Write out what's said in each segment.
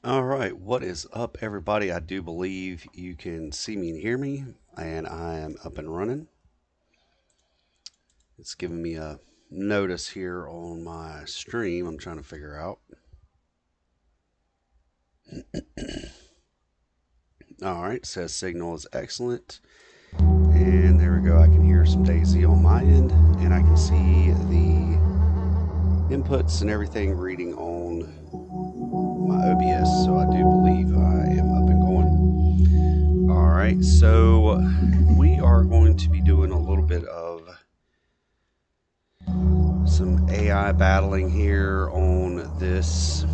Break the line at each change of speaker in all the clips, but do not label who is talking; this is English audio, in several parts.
All right, what is up, everybody? I do believe you can see me and hear me, and I am up and running. It's giving me a notice here on my stream. I'm trying to figure out. All right, says signal is excellent, and there we go. I can hear some DayZ on my end, and I can see the inputs and everything reading on my OBS. So I do believe I am up and going. All right, so we are going to be doing a little bit of some AI battling here on this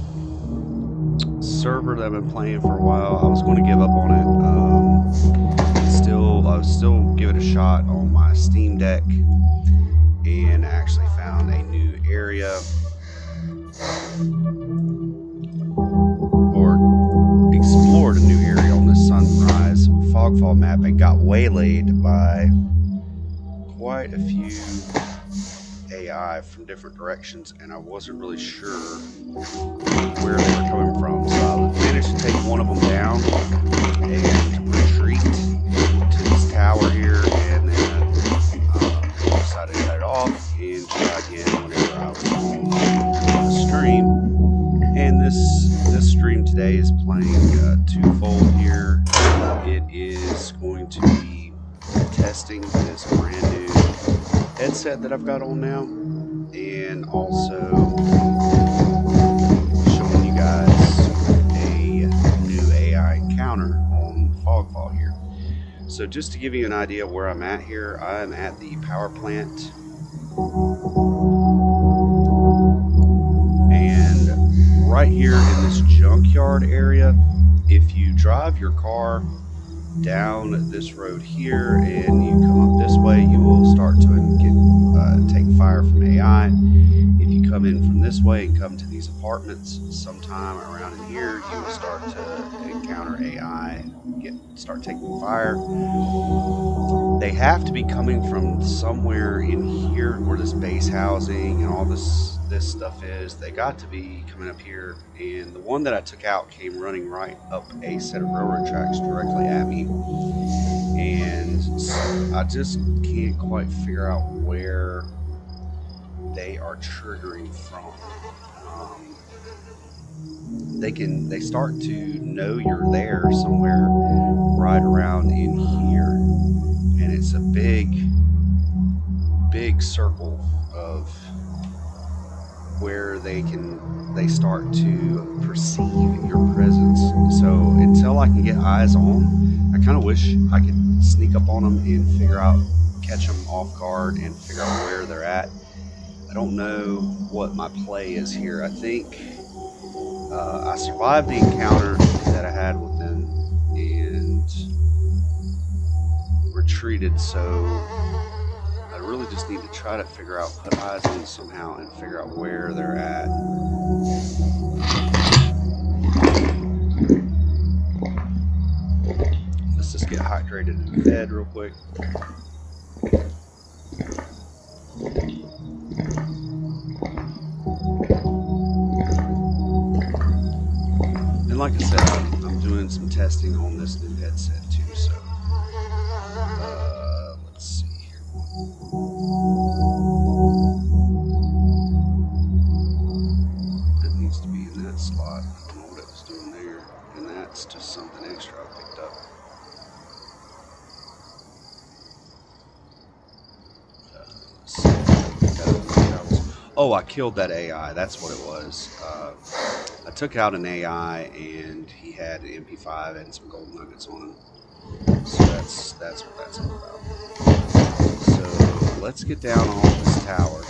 server that I've been playing for a while. I was going to give up on it. I was still give it a shot on my Steam Deck, and actually found a new area, or explored a new area on the Sunrise Fogfall map, and got waylaid by quite a few AI from different directions, and I wasn't really sure where they were coming from. So I managed to take one of them down and retreat to this tower here, and then decided to cut it off and try again whenever I was on the stream. And this stream today is playing twofold here. It is going to be testing this brand new headset that I've got on now, and also showing you guys a new AI encounter on Fogfall here. So just to give you an idea of where I'm at here, I'm at the power plant, and right here in this junkyard area, if you drive your car down this road here and you come up this way, you will start to take fire from AI. If you come in from this way and come to these apartments sometime around in here, you will start to encounter AI start taking fire. They have to be coming from somewhere in here where this base housing and all this stuff is. They got to be coming up here, and the one that I took out came running right up a set of railroad tracks directly at me, and I just can't quite figure out where they are triggering from. They start to know you're there somewhere right around in here, and it's a big circle of where they start to perceive your presence. So until I can get eyes on, I kind of wish I could sneak up on them and catch them off guard and figure out where they're at. I don't know what my play is here. I think I survived the encounter that I had with them and retreated, so I really just need to try to put eyes on somehow and figure out where they're at. Let's just get hydrated and fed real quick. And like I said, I'm doing some testing on this new headset too, so let's see here. It needs to be in that slot. I don't know what it was doing there, and that's just something extra I picked up. Oh, I killed that AI. That's what it was. I took out an AI, and he had an MP5 and some gold nuggets on him. So that's what that's all about. So let's get down off this tower.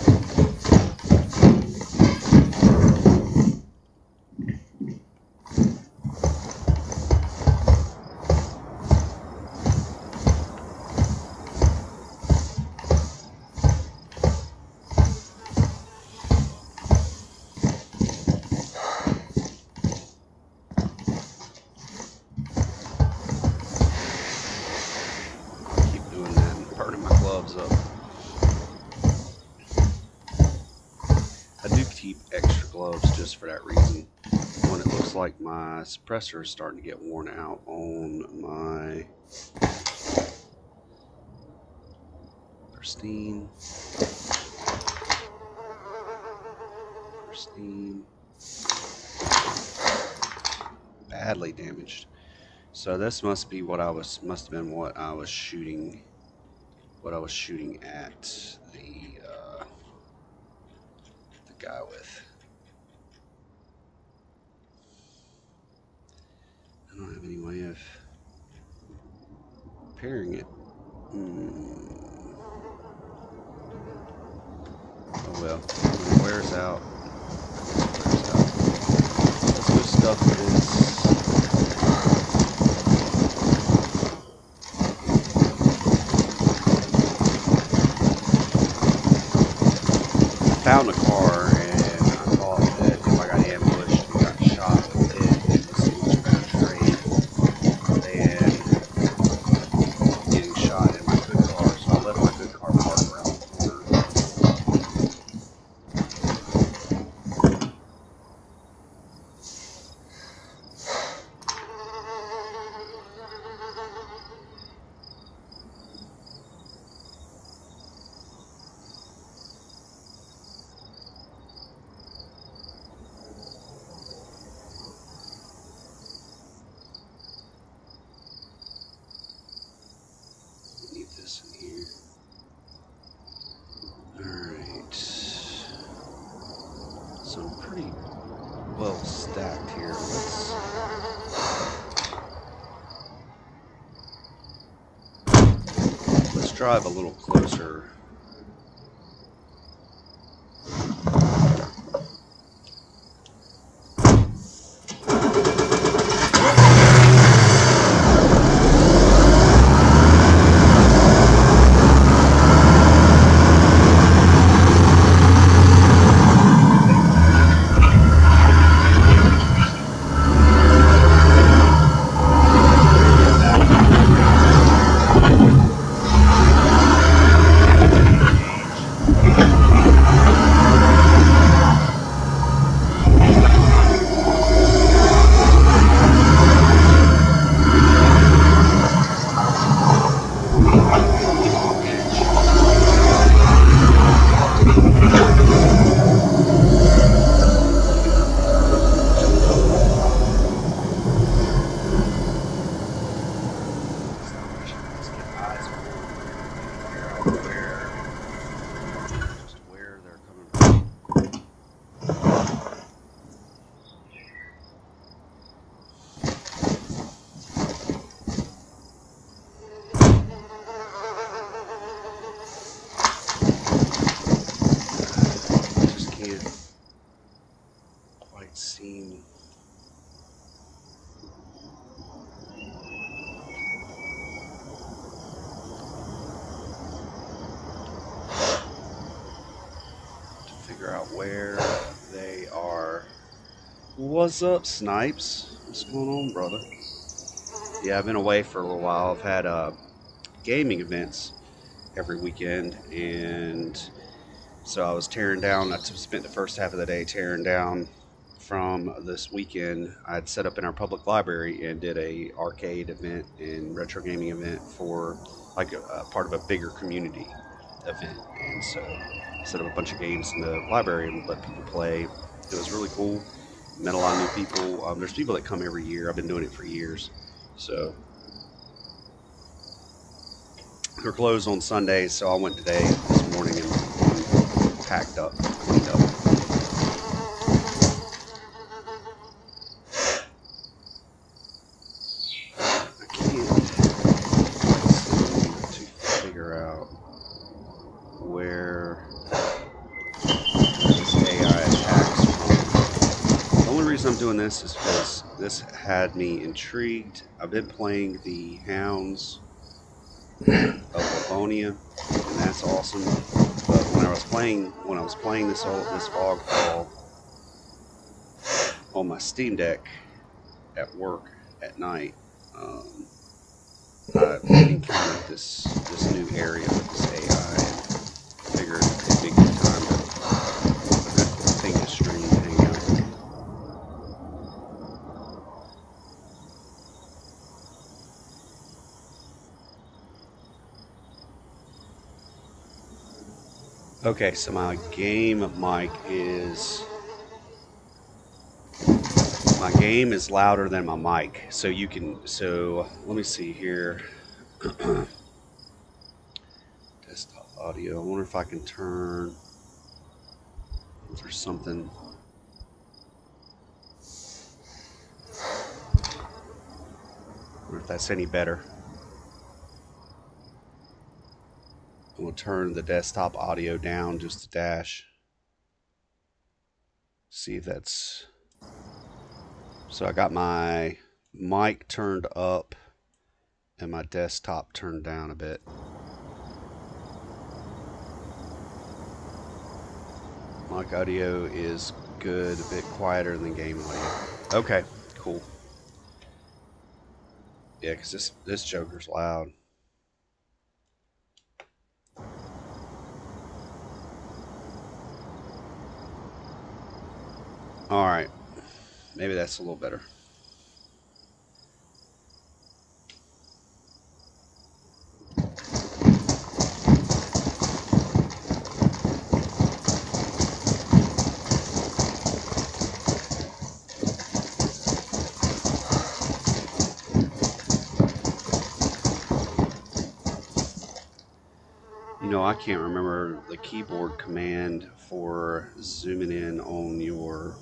Up. I do keep extra gloves just for that reason. when it looks like my suppressor is starting to get worn out on my pristine, badly damaged. So this must be what must have been what I was shooting at the guy with. I don't have any way of repairing it. Oh well, when it wears out, let's go stuff this. Found a car and I thought that if I got ambushed and got shot with it was so much better trade than getting shot in my good car. So I left my good car parked around the corner. Need this in here. Alright. So I'm pretty well stacked here. Let's drive a little closer. Where they're coming from. Just can't quite seem. Figure out where they are. What's up, Snipes? What's going on, brother? Yeah, I've been away for a little while. I've had gaming events every weekend, and so I was tearing down. I spent the first half of the day tearing down from this weekend. I'd set up in our public library and did a arcade event and retro gaming event for like a part of a bigger community event, and so set up a bunch of games in the library and let people play. It was really cool. Met a lot of new people. There's people that come every year. I've been doing it for years. So they're closed on Sundays, so I went today, this morning, and packed up, cleaned up. I can't seem to figure out where this AI attacks from. The only reason I'm doing this is because this had me intrigued. I've been playing the Hounds of Livonia, and that's awesome. But when I was playing this Fogfall on my Steam Deck at work at night, I encountered this new area with this AI, and figured it'd be a good time to a good thing to stream, hang out. Okay, so my game mic is louder than my mic, so you can. So let me see here. Desktop audio. I wonder if I can turn. If there's something. I wonder if that's any better. I'm gonna turn the desktop audio down just a dash. See if that's. So I got my mic turned up and my desktop turned down a bit. Mic audio is good, a bit quieter than game audio. Okay, cool. Yeah, because this Joker's loud. All right, maybe that's a little better. You know, I can't remember the keyboard command for zooming in on your...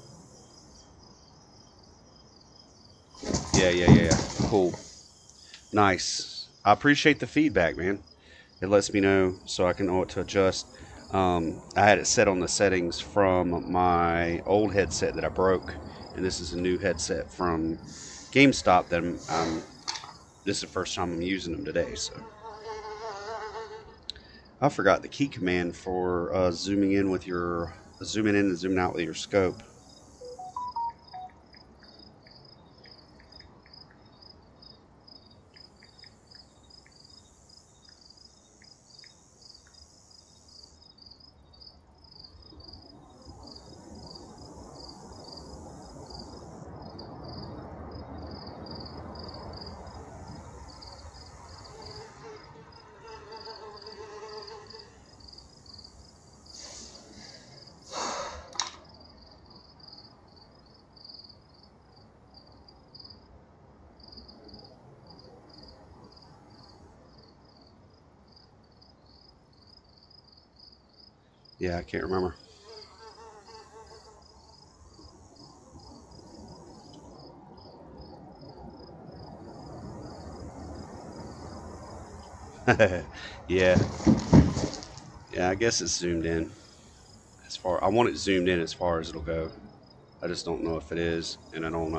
Yeah. Cool. Nice. I appreciate the feedback, man. It lets me know so I can know what to adjust. I had it set on the settings from my old headset that I broke, and this is a new headset from GameStop that this is the first time I'm using them today, so... I forgot the key command for zooming in and zooming out with your scope. Yeah, I can't remember. Yeah. Yeah, I guess it's zoomed in. I want it zoomed in as far as it'll go. I just don't know if it is, and I don't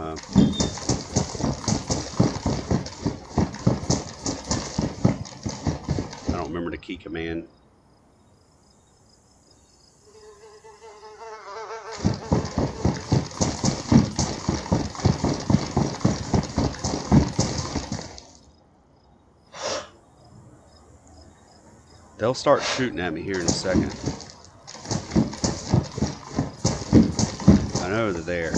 remember the key command. They'll start shooting at me here in a second. I know they're there.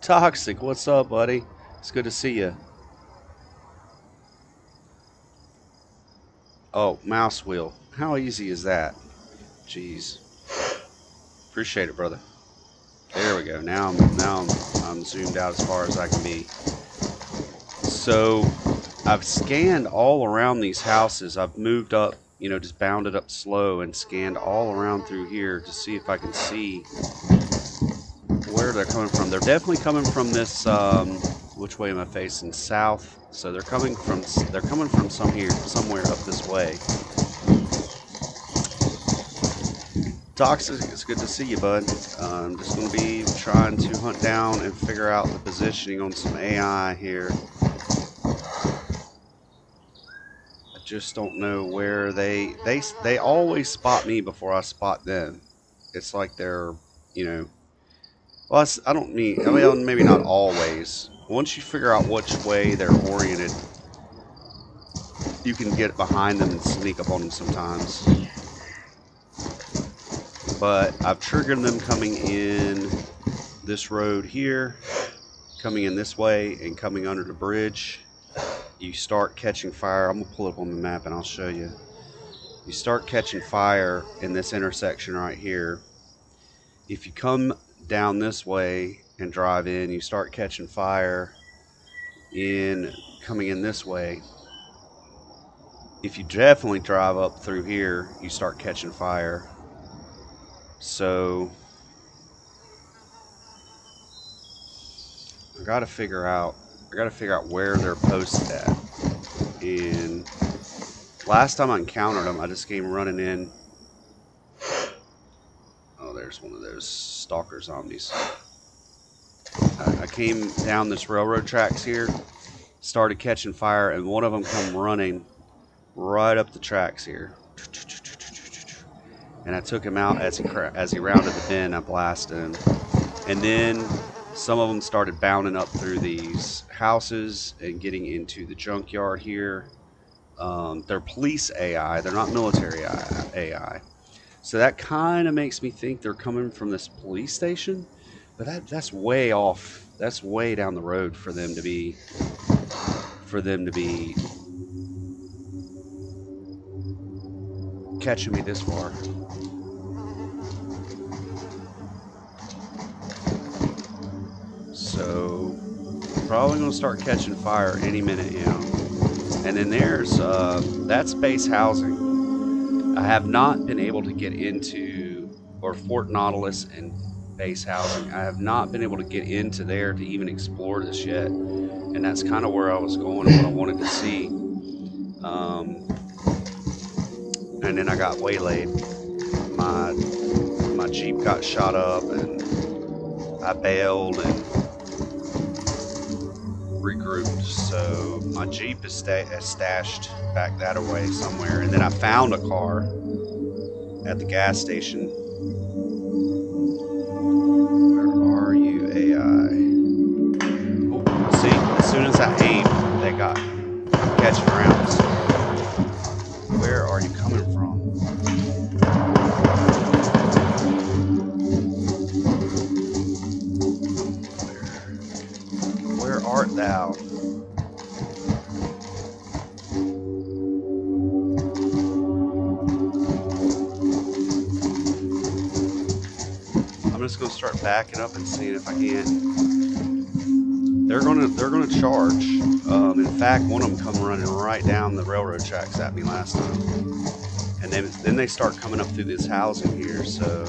Toxic, what's up, buddy? It's good to see you. Oh, mouse wheel. How easy is that? Jeez. Appreciate it, brother. There we go. Now I'm zoomed out as far as I can be. So I've scanned all around these houses. I've moved up, just bounded up slow and scanned all around through here to see if I can see where they're coming from. They're definitely coming from this. Which way am I facing? South. So they're coming from somewhere up this way. Toxic, it's good to see you, bud. I'm just going to be trying to hunt down and figure out the positioning on some AI here. I just don't know where they always spot me before I spot them. It's like they're, Well, I don't mean, well, maybe not always. Once you figure out which way they're oriented, you can get behind them and sneak up on them sometimes. But I've triggered them coming in this road here, coming in this way, and coming under the bridge. You start catching fire. I'm gonna pull it up on the map and I'll show you. You start catching fire in this intersection right here. If you come down this way and drive in, you start catching fire in coming in this way. If you definitely drive up through here, you start catching fire. So I gotta figure out where they're posted at. And last time I encountered them, I just came running in. Oh, there's one of those stalker zombies. I came down this railroad tracks here, started catching fire, and one of them come running right up the tracks here. And I took him out as he rounded the bend. I blasted him. And then some of them started bounding up through these houses and getting into the junkyard here. They're police AI. They're not military AI. So that kind of makes me think they're coming from this police station. But that's way off. That's way down the road for them to be catching me this far. So probably gonna start catching fire any minute, you know. And then there's that's base housing. I have not been able to get into, or Fort Nautilus and base housing. I have not been able to get into there to even explore this yet. And that's kind of where I was going and what I wanted to see. And then I got waylaid. My Jeep got shot up and I bailed and regrouped. So my Jeep is stashed back that away somewhere. And then I found a car at the gas station. Where are you, AI? Oh, see, as soon as I aimed, they got catching rounds. Where are you coming from? Where art thou? I'm just gonna start backing up and seeing if I can. They're gonna charge. In fact, one of them come running right down the railroad tracks at me last time, and then they start coming up through this housing here. So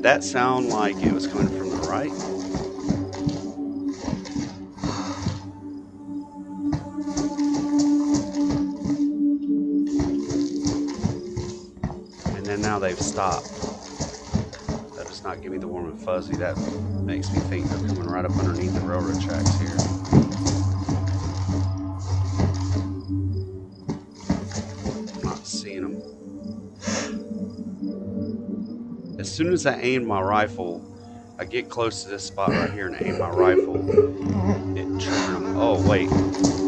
that sound like it was coming from the right? And then now they've stopped. That does not give me the warm and fuzzy. That makes me think they're coming right up underneath the railroad tracks here. I'm not seeing them. As soon as I aim my rifle, I get close to this spot right here and aim my rifle. It triggered them. Oh wait,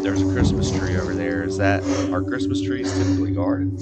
there's a Christmas tree over there. Is that our Christmas trees typically guarded?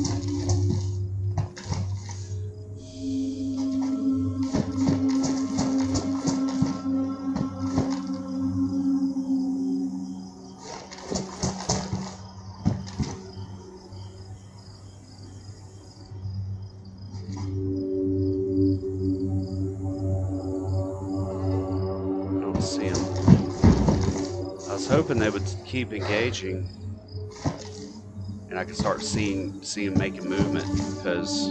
Hoping they would keep engaging and I could start seeing making movement, because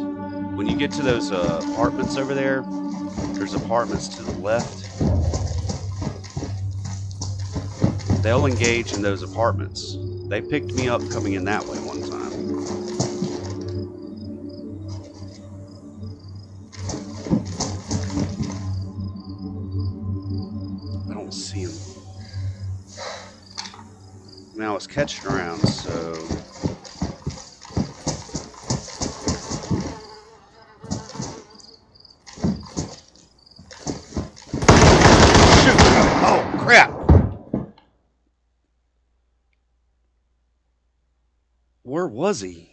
when you get to those apartments over there, there's apartments to the left. They'll engage in those apartments. They picked me up coming in that way one time. Now it's catching around, so shoot! Oh crap! Where was he?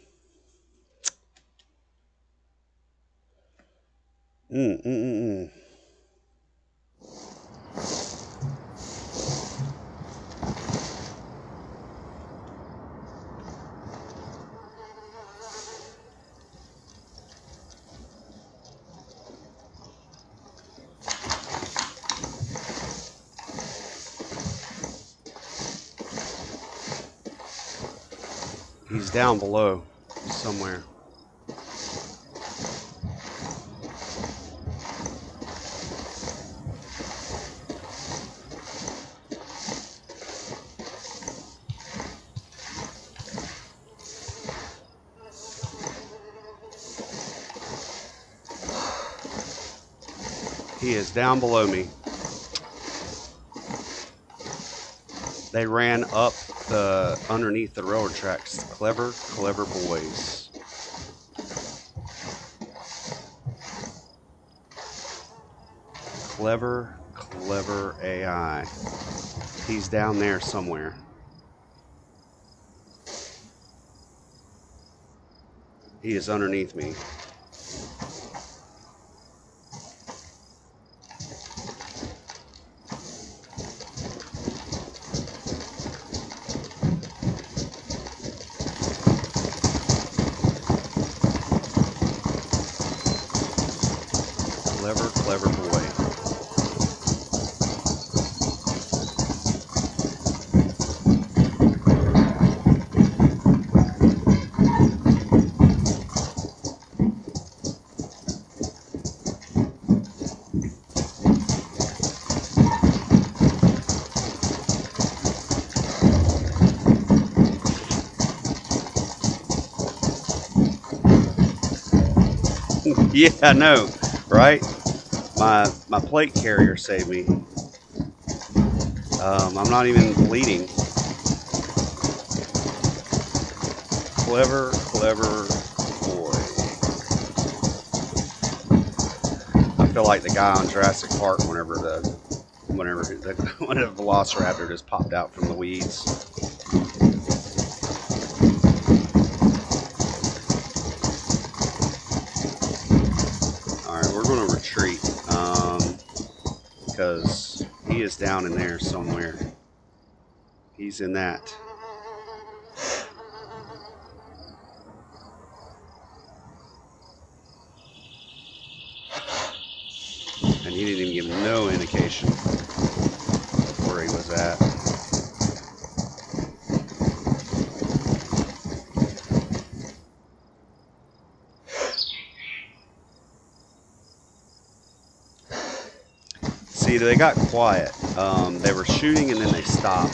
He's down below somewhere. He is down below me. They ran up underneath the railroad tracks. Clever, clever boys. Clever, clever AI. He's down there somewhere. He is underneath me. Clever, clever boy. Yeah, I know, right? My plate carrier saved me. I'm not even bleeding. Clever, clever boy. I feel like the guy on Jurassic Park whenever the velociraptor just popped out from the weeds. We're going to retreat because he is down in there somewhere. He's in that. And he didn't even give no indication where he was at. See, they got quiet. They were shooting and then they stopped.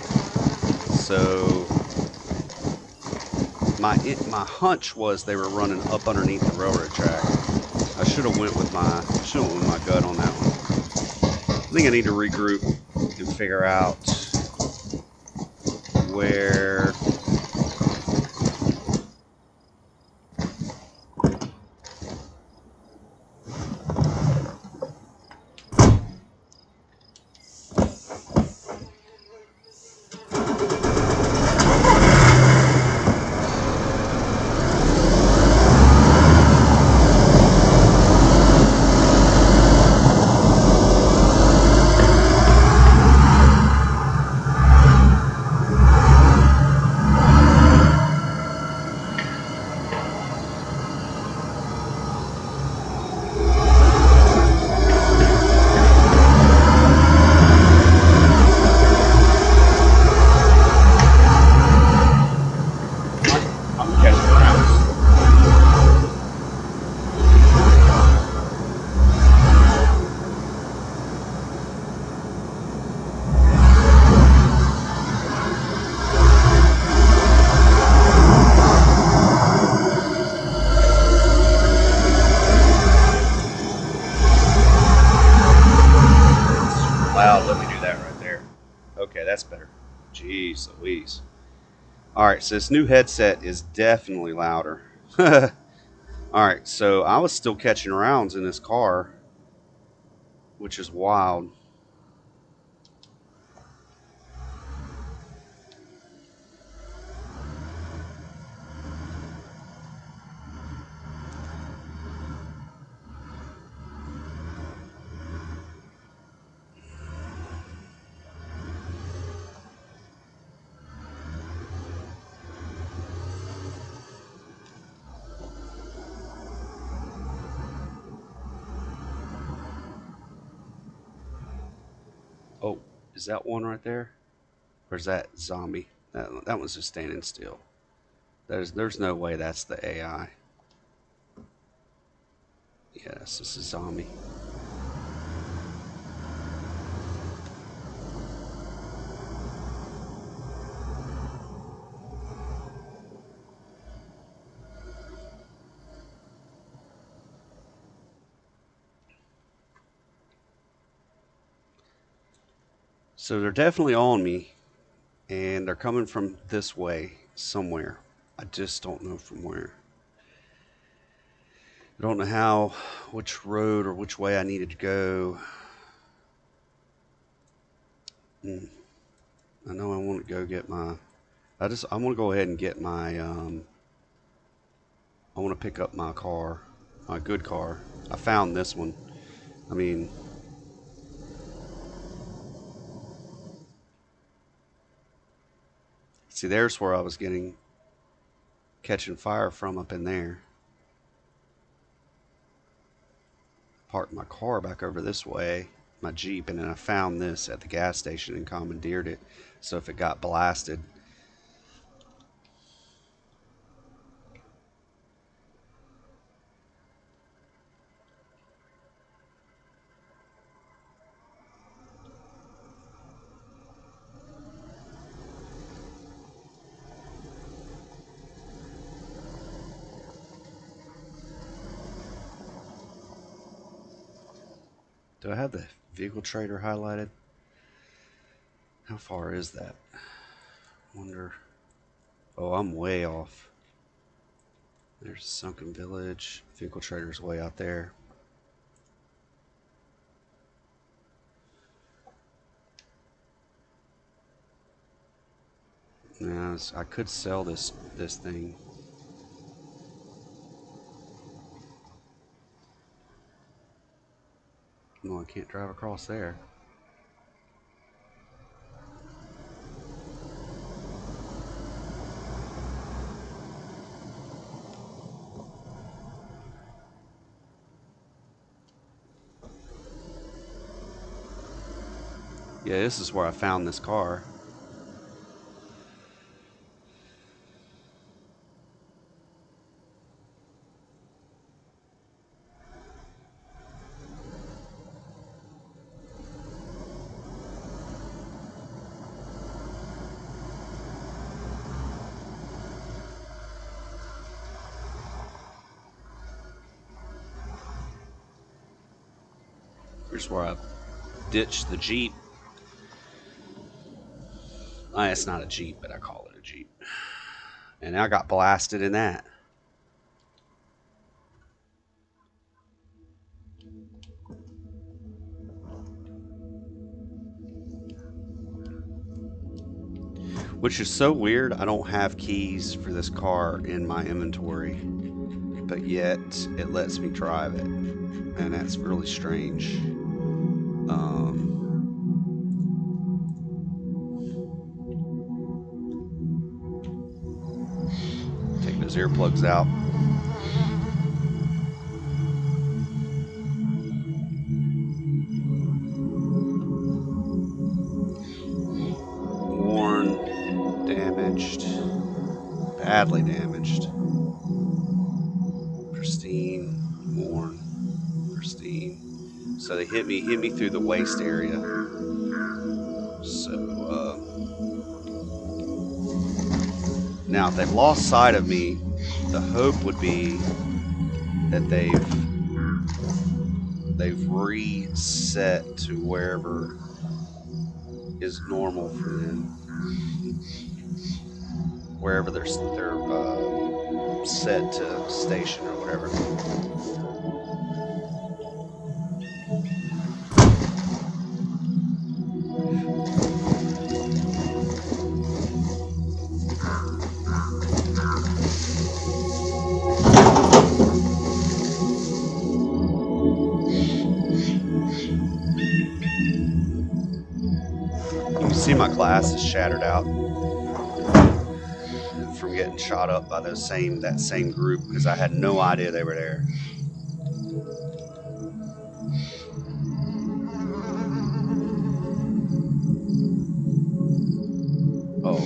So my hunch was they were running up underneath the railroad track. I should have went with my gut on that one. I think I need to regroup and figure out where. Let me do that right there. Okay, that's better. Jeez Louise. All right, so this new headset is definitely louder. All right, so I was still catching rounds in this car, which is wild. Oh, is that one right there? Or is that zombie? That one's just standing still. There's no way that's the AI. Yes, this is zombie. So they're definitely on me, and they're coming from this way somewhere. I just don't know from where. I don't know which road or which way I needed to go. Mm, I know I want to go get my. I want to go ahead and get my. I want to pick up my car, my good car. I found this one. I mean, see, there's where I was catching fire from up in there. Parked my car back over this way, my Jeep, and then I found this at the gas station and commandeered it. So if it got blasted, do I have the vehicle trader highlighted? How far is that? Wonder. Oh, I'm way off. There's Sunken Village. Vehicle trader's way out there. Yeah, I could sell this thing. No, I can't drive across there. Yeah, this is where I found this car. Here's where I ditched the Jeep. It's not a Jeep, but I call it a Jeep. And I got blasted in that. Which is so weird. I don't have keys for this car in my inventory, but yet it lets me drive it. And that's really strange. Take those earplugs out. Worn, damaged, badly damaged. Pristine, worn, pristine. So they hit me through the waist area. So now if they've lost sight of me, the hope would be that they've reset to wherever is normal for them, wherever they're set to station or whatever. You can see my glass is shattered out from getting shot up by that same group, because I had no idea they were there. Oh,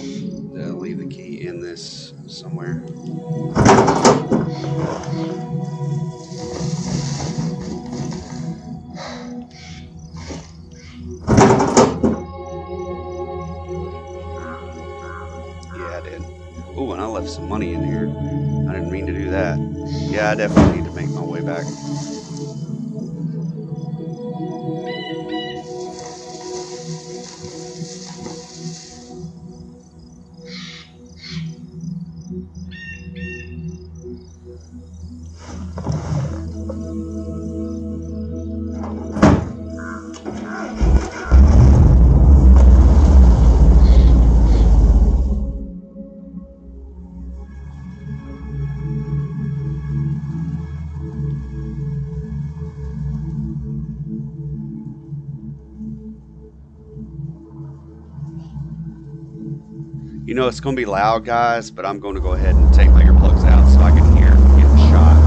they'll leave the key in this somewhere. Yeah, I did. Oh, and I left some money in here. I didn't mean to do that. Yeah, I definitely need to make my way back. You know, it's going to be loud, guys, but I'm going to go ahead and take my earplugs out so I can hear getting shot.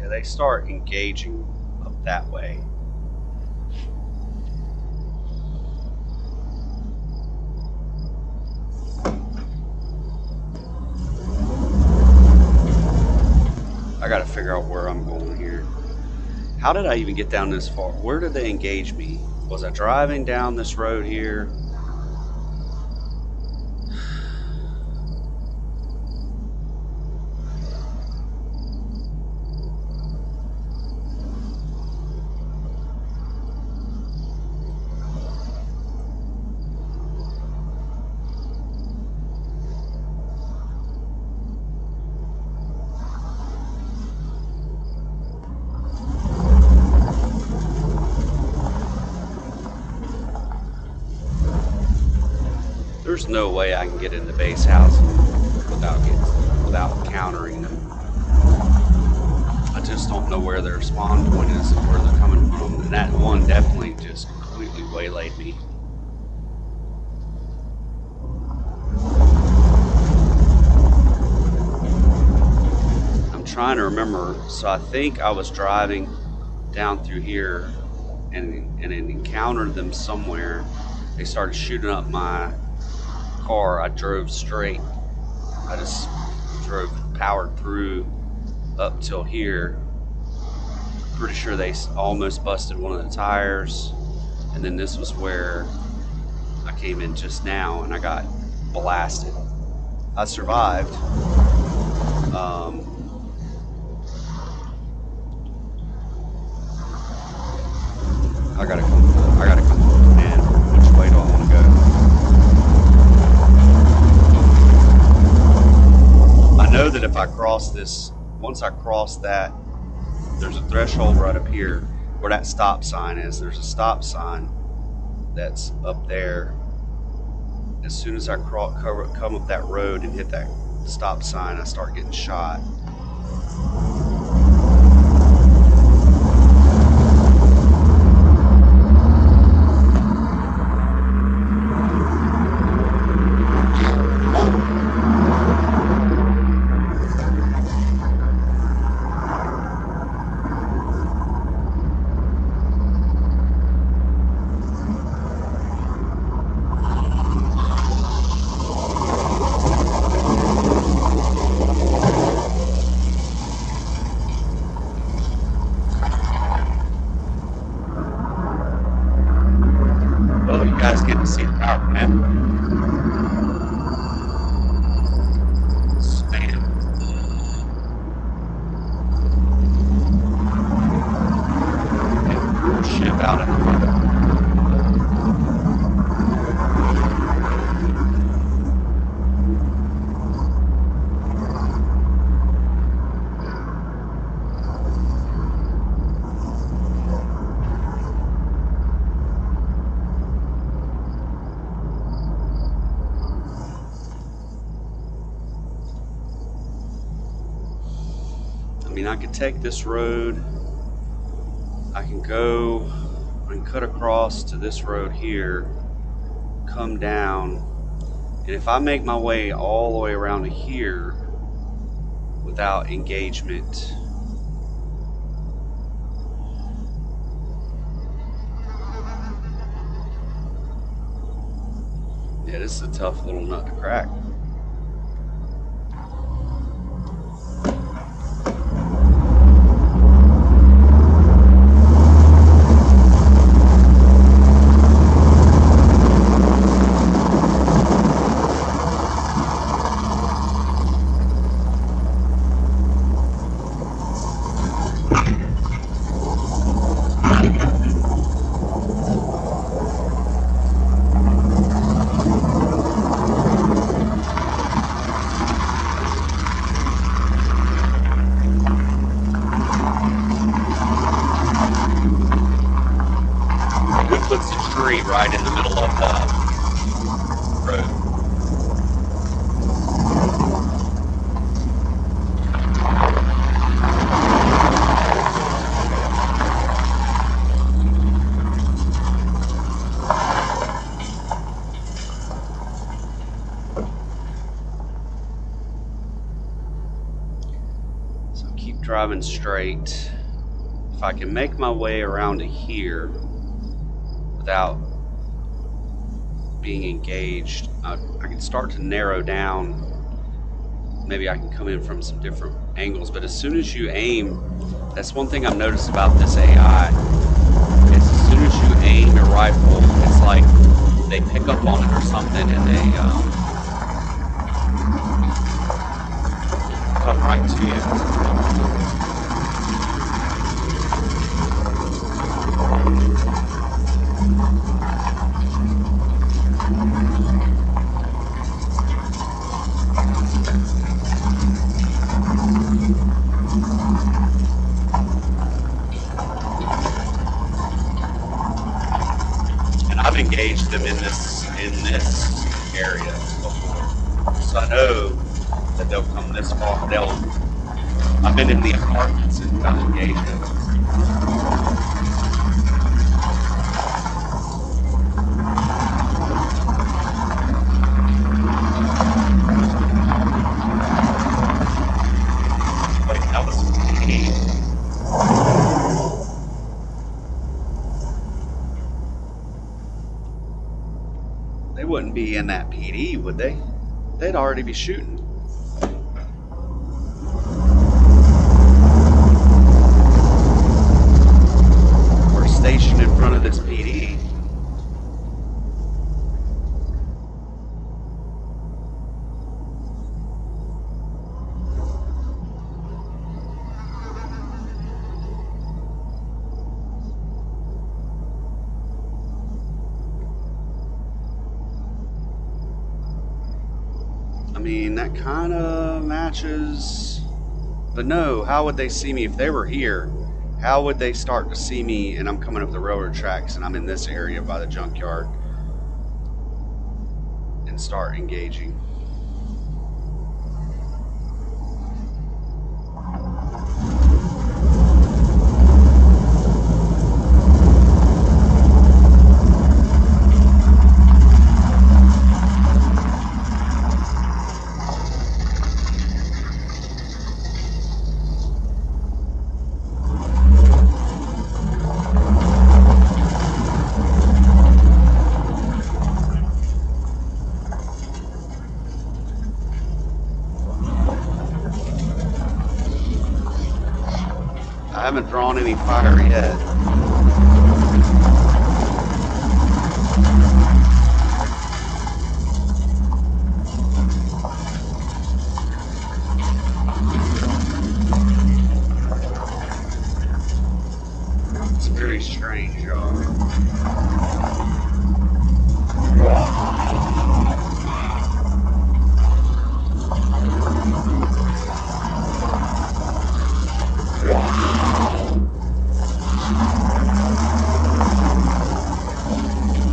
They start engaging up that way. I gotta figure out where I'm going here. How did I even get down this far? Where did they engage me? Was I driving down this road here? There's no way I can get into base housing without countering them. I just don't know where their spawn point is and where they're coming from. And that one definitely just completely waylaid me. I'm trying to remember. So I think I was driving down through here and encountered them somewhere. They started shooting up my car. I drove straight. I just powered through up till here. Pretty sure they almost busted one of the tires, and then this was where I came in just now and I got blasted. I survived. I gotta come up, man. Which way do I want to go? I know that if I cross this, once I cross that, there's a threshold right up here where that stop sign is. There's a stop sign that's up there. As soon as I come up that road and hit that stop sign, I start getting shot. mean, I could take this road, I can go and cut across to this road here, come down, and if I make my way all the way around to here without engagement, yeah, this is a tough little nut to crack. Right in the middle of the road. So keep driving straight. If I can make my way around to here without being engaged, I can start to narrow down. Maybe I can come in from some different angles, but as soon as you aim, that's one thing I've noticed about this AI, is as soon as you aim your rifle, it's like they pick up on it or something and they come right to you. I've engaged them in this area before, so I know that they'll come this far. I've been in the apartments and done engagements. Wait, that was me. They wouldn't be in that PD, would they? They'd already be shooting. We're stationed in front of this PD. I mean, that kind of matches, but no, how would they see me if they were here? How would they start to see me and I'm coming up the railroad tracks and I'm in this area by the junkyard and start engaging? I haven't drawn any fire yet. It's very strange, y'all.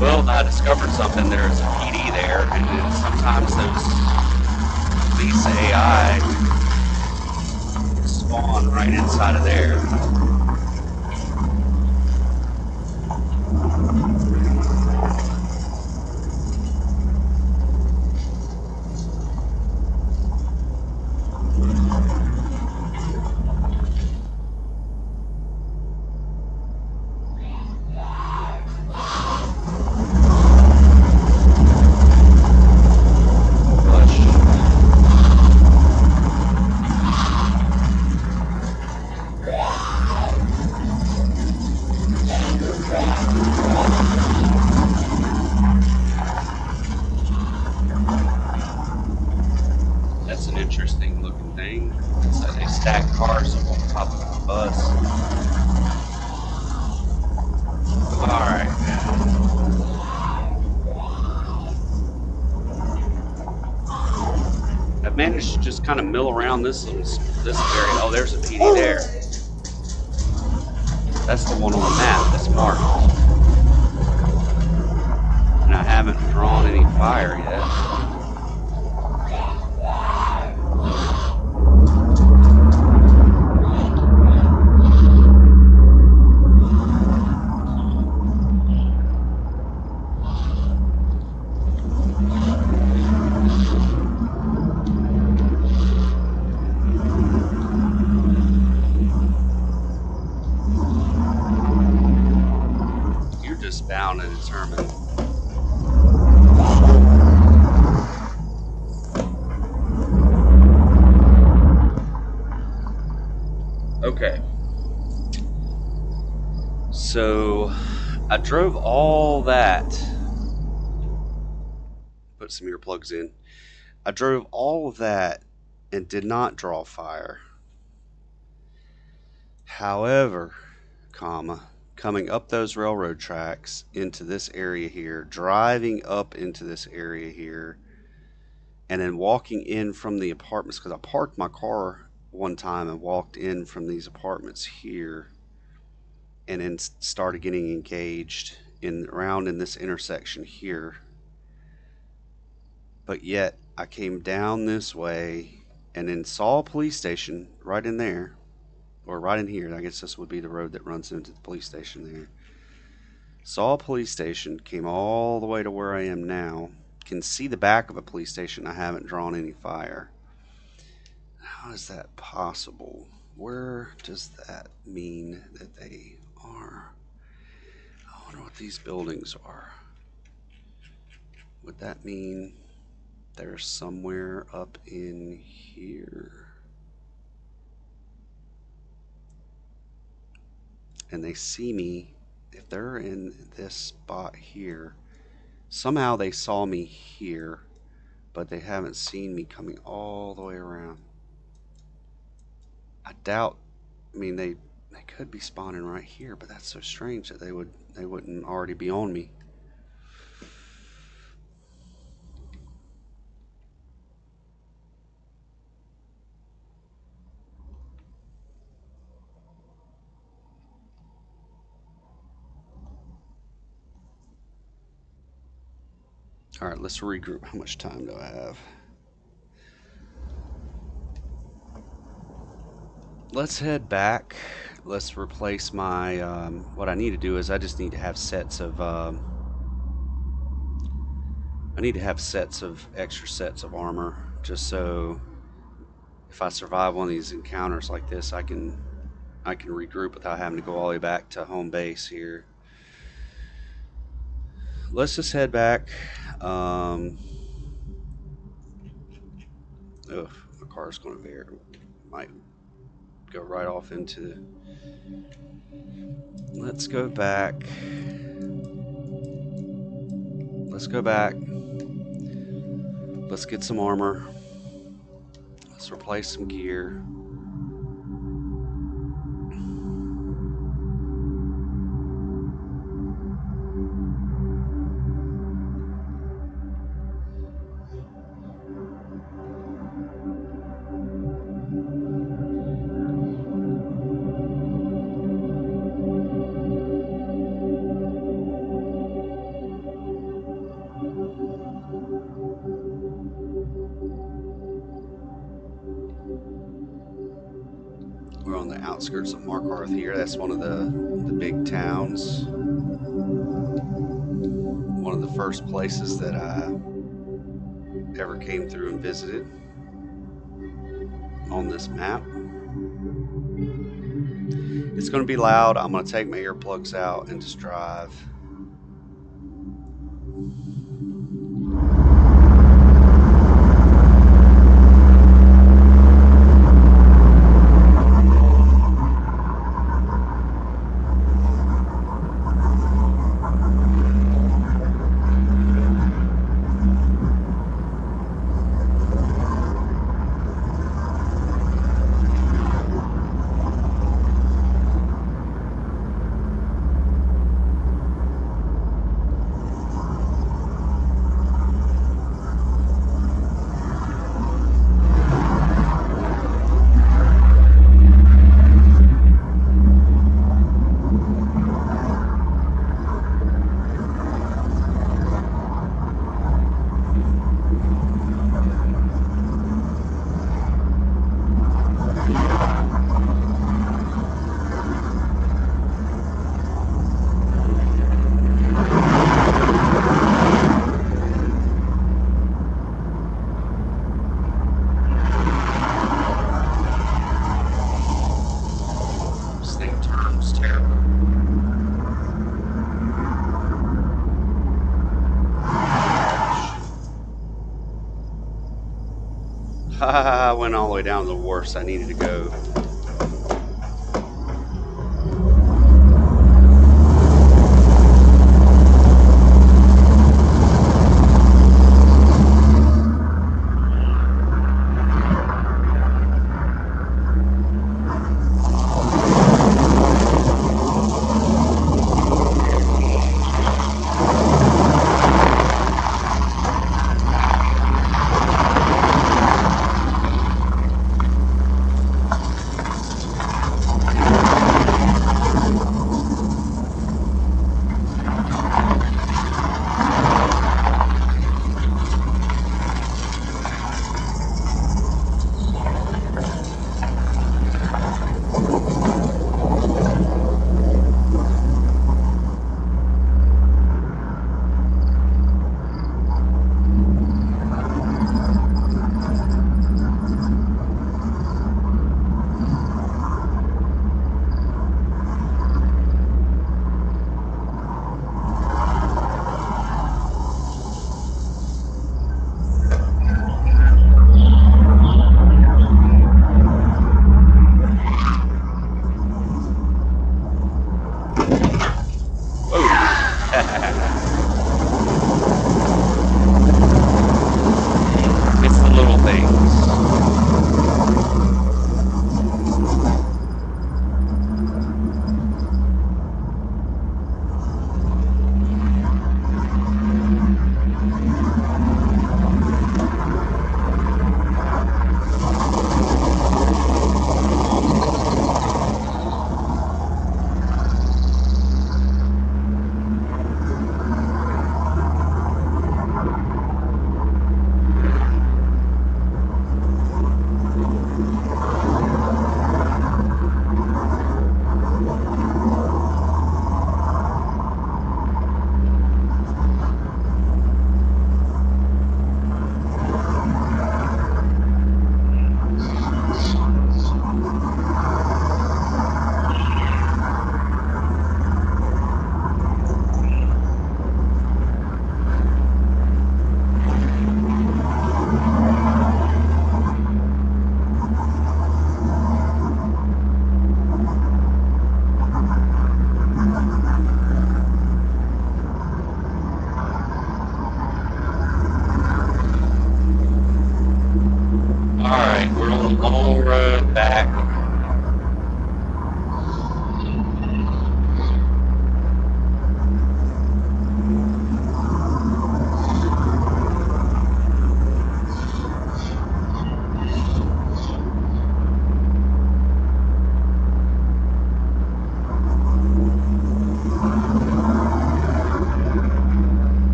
Well, I discovered something. There's a PD there, and then sometimes those police AI spawn right right inside of there. That's an interesting looking thing. It's like they stack cars up on top of the bus. Alright. I've managed to just kind of mill around this area. Oh, there's a PD there. That's the one on the map that's marked. And I haven't drawn any fire yet. Bound and determined. Okay. So I drove all that. Put some earplugs in. I drove all of that and did not draw fire. However, coming up those railroad tracks into this area here, driving up into this area here, and then walking in from the apartments, because I parked my car one time and walked in from these apartments here, and then started getting engaged around in this intersection here. But yet I came down this way and then saw a police station right in there, or right in here. I guess this would be the road that runs into the police station there. Saw a police station, came all the way to where I am now. Can see the back of a police station. I haven't drawn any fire. How is that possible? Where does that mean that they are? I wonder what these buildings are. Would that mean they're somewhere up in here? And they see me. If they're in this spot here, somehow they saw me here, but they haven't seen me coming all the way around. I doubt, I mean, they could be spawning right here, but that's so strange that they wouldn't already be on me. All right, let's regroup. How much time do I have? Let's head back. Let's replace my, what I need to do is I just need to have sets of, extra sets of armor, just so if I survive one of these encounters like this, I can regroup without having to go all the way back to home base here. Let's just head back. Oh, my car's going to veer. Might go right off into. Let's go back. Let's go back. Let's get some armor. Let's replace some gear. We're on the outskirts of Markarth here. That's one of the big towns. One of the first places that I ever came through and visited on this map. It's going to be loud. I'm going to take my earplugs out and just drive. I went all the way down to the worst I needed to go. It's the little things.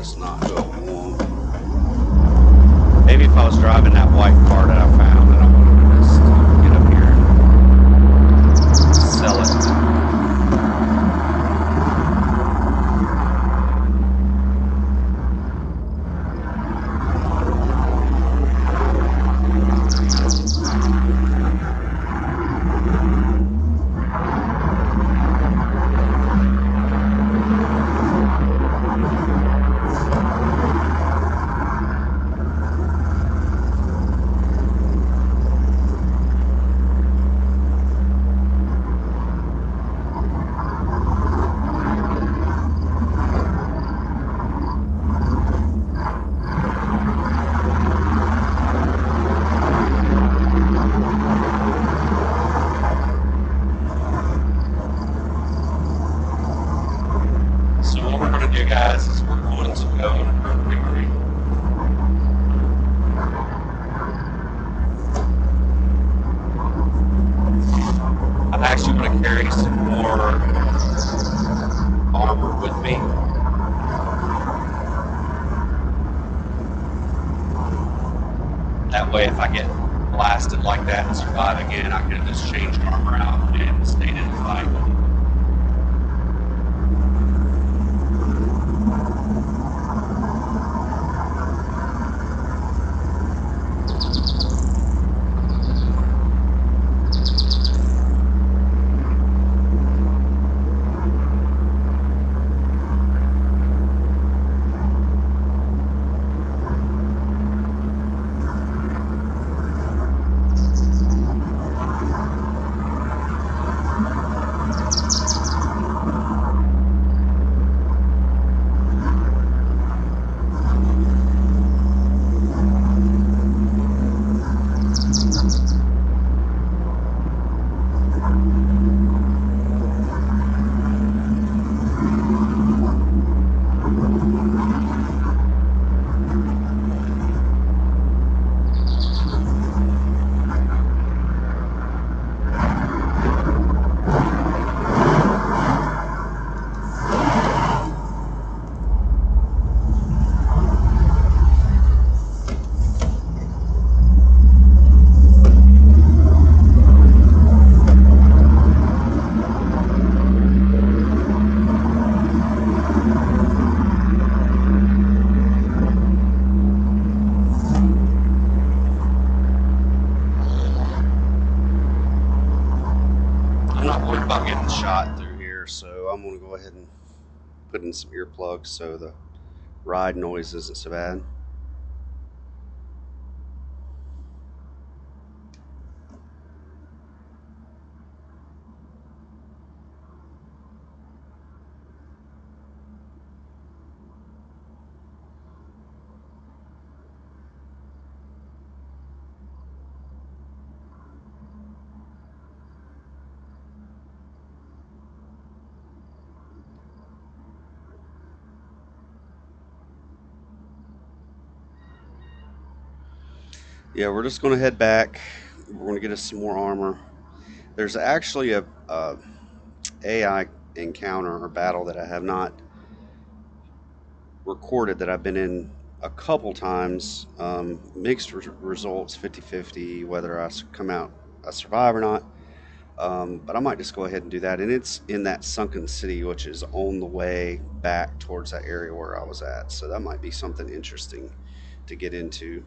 just not who I want. Maybe if I was driving that white car that I found and I wanted to just get up here and sell it. So what we're going to do, guys, is we're going to go to Earth Creamery. I'm actually going to carry some more armor with me. That way, if I get blasted like that and survive again, I can just change armor out and stay in the fight. I'm not worried about getting shot through here, so I'm going to go ahead and put in some earplugs so the ride noise isn't so bad. Yeah, we're just going to head back. We're going to get us some more armor. There's actually a AI encounter or battle that I have not recorded that I've been in a couple times. Mixed results, 50-50, whether I come out I survive or not. But I might just go ahead and do that. And it's in that sunken city, which is on the way back towards that area where I was at. So that might be something interesting to get into.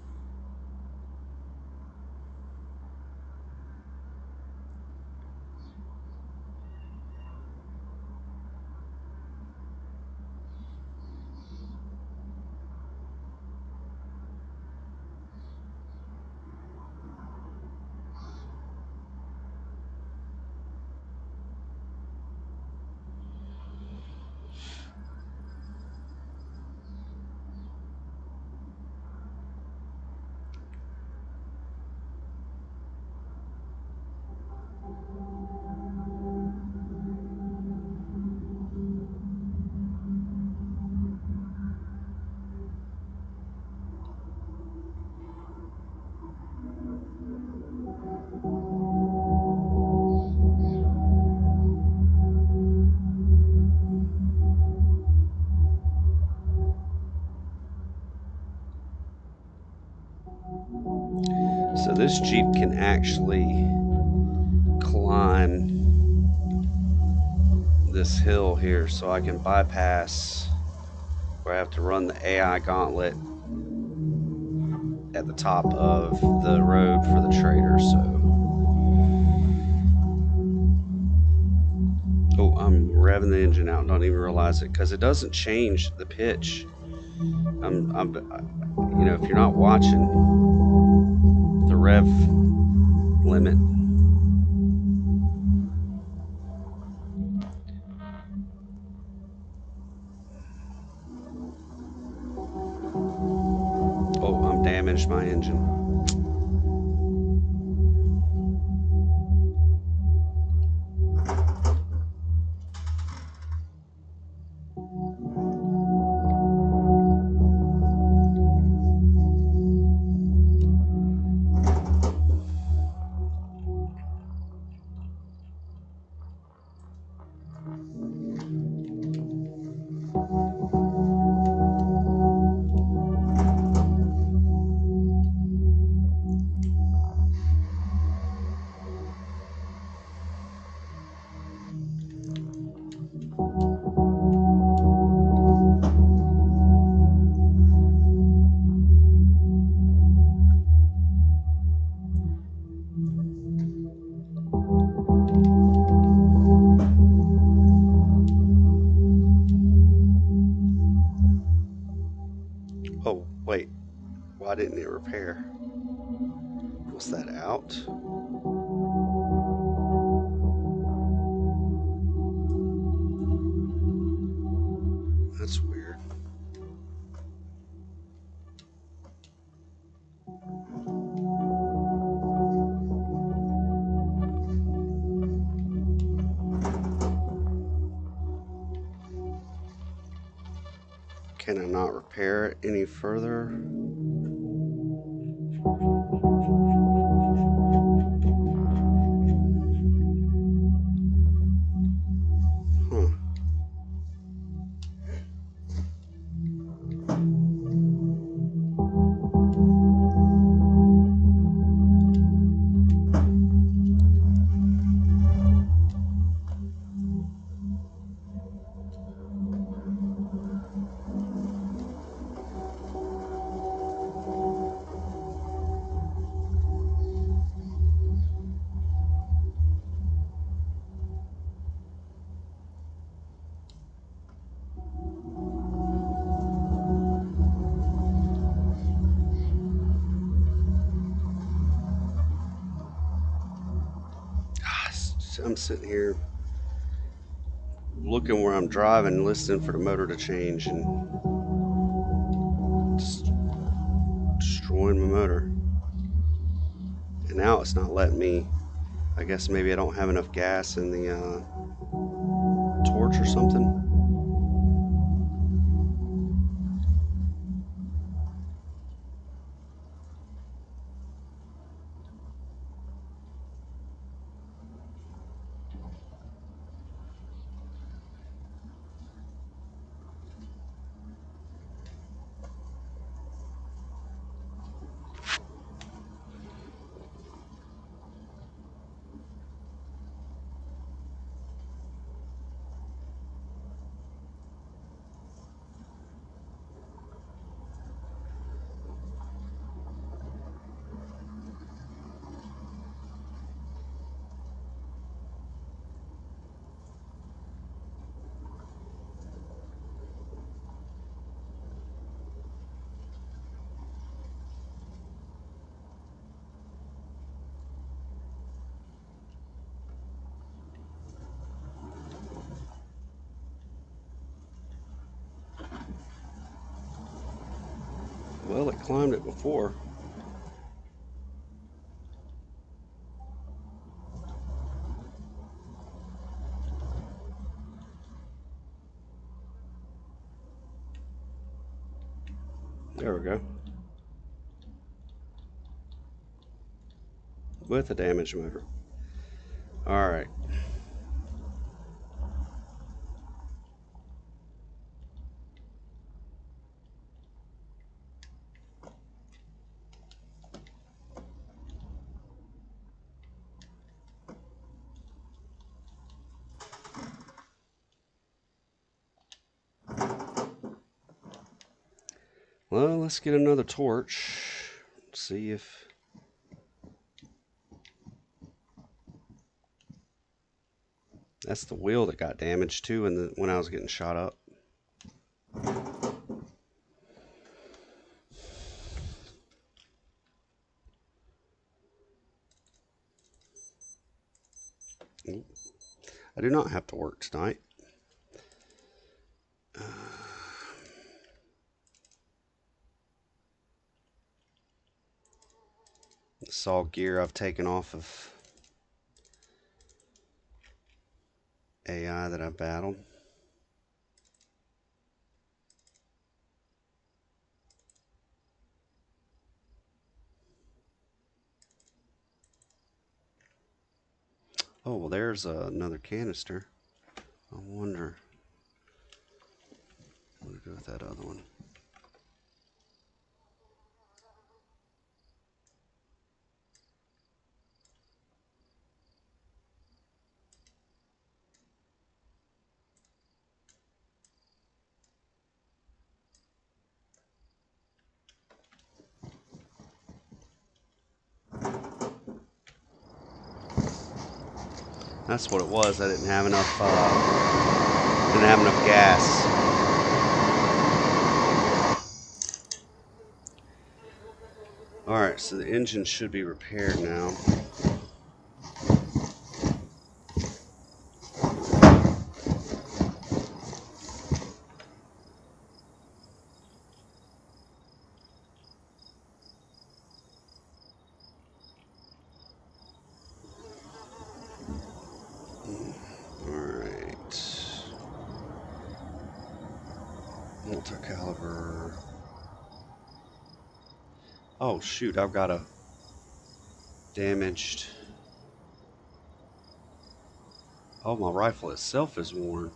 So this Jeep can actually climb this hill here, so I can bypass where I have to run the AI gauntlet at the top of the road for the trader. So, oh, I'm revving the engine out and don't even realize it because it doesn't change the pitch. You know, if you're not watching the rev limit, oh, I'm damaged my engine. Oh, wait, why didn't it repair? Was that out? That's weird. Can I not repair it any further? Huh. I'm sitting here looking where I'm driving, listening for the motor to change, and just destroying my motor. And now it's not letting me. I guess maybe I don't have enough gas in the torch or something. Well, it climbed it before. There we go. With a damaged motor. All right. Well, let's get another torch. See if... That's the wheel that got damaged too when I was getting shot up. I do not have to work tonight. This is all gear I've taken off of AI that I battled. Oh, well, there's another canister. I wonder what to do with that other one. That's what it was. I didn't have enough gas. Alright, so the engine should be repaired now. Alright. Multi-caliber. Oh shoot, I've got a damaged... Oh, my rifle itself is worn.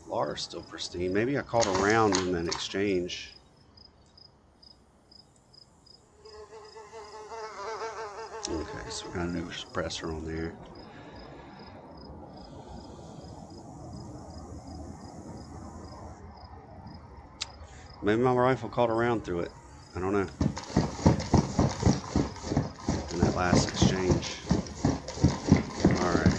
Laura's still pristine. Maybe I caught a round in an exchange. Okay, so we got a new suppressor on there. Maybe my rifle caught a round through it. I don't know. In that last exchange. Alright.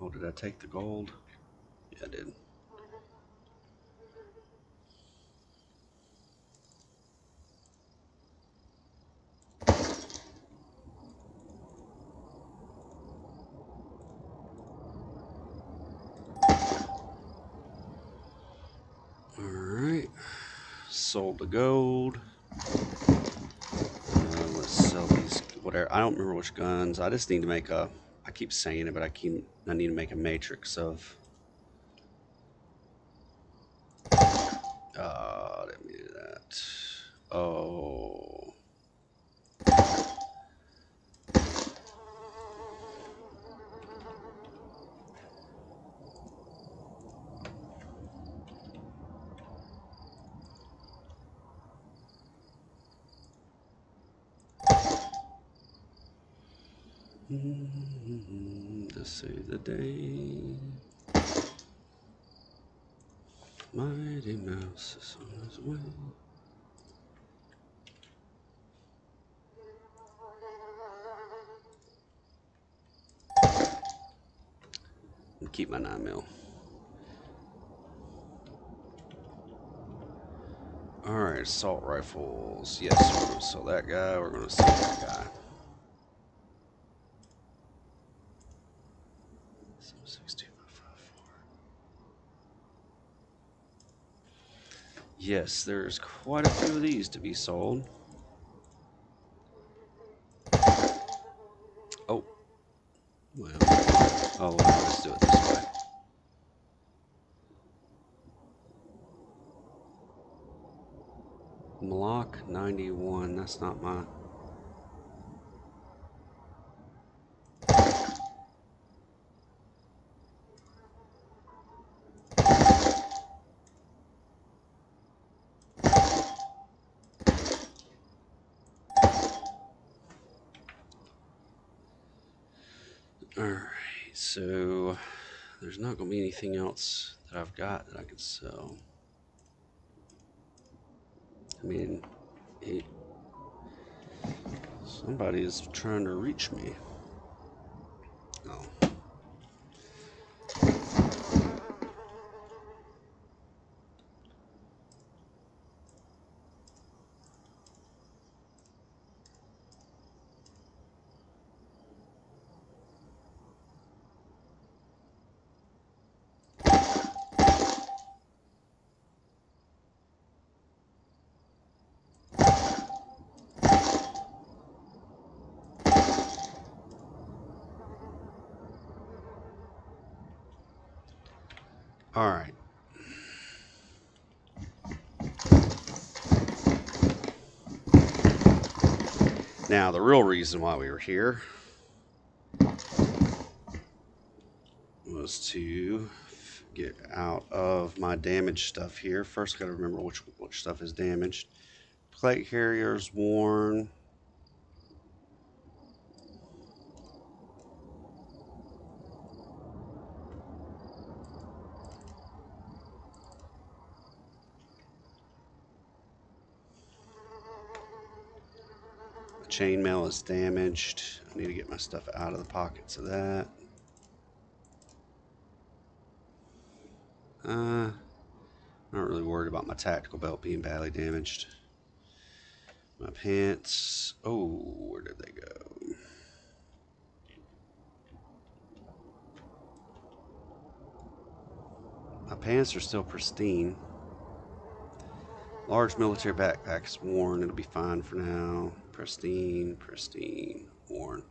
Oh, did I take the gold? Yeah, I did. Alright. Sold the gold. Let's sell these, whatever. I don't remember which guns. I just need to make a, I keep saying it, but I need to make a matrix of. I didn't mean to do that. Oh. To save the day. Mighty Mouse is on his way. And keep my 9mm. Alright, assault rifles. Yes, we're going to sell that guy. We're going to sell that guy. 76254. Yes, there's quite a few of these to be sold. Oh. Well. Oh, well, let's do it this way. Block 91. That's not my... Alright, so there's not going to be anything else that I've got that I could sell. I mean, somebody is trying to reach me. Oh. All right. Now, the real reason why we were here was to get out of my damaged stuff here. First, got to remember which stuff is damaged. Plate carrier's worn. Chainmail is damaged. I need to get my stuff out of the pockets of that. Not really worried about my tactical belt being badly damaged. My pants. Oh, where did they go? My pants are still pristine. Large military backpack's worn. It'll be fine for now. Pristine, pristine, worn.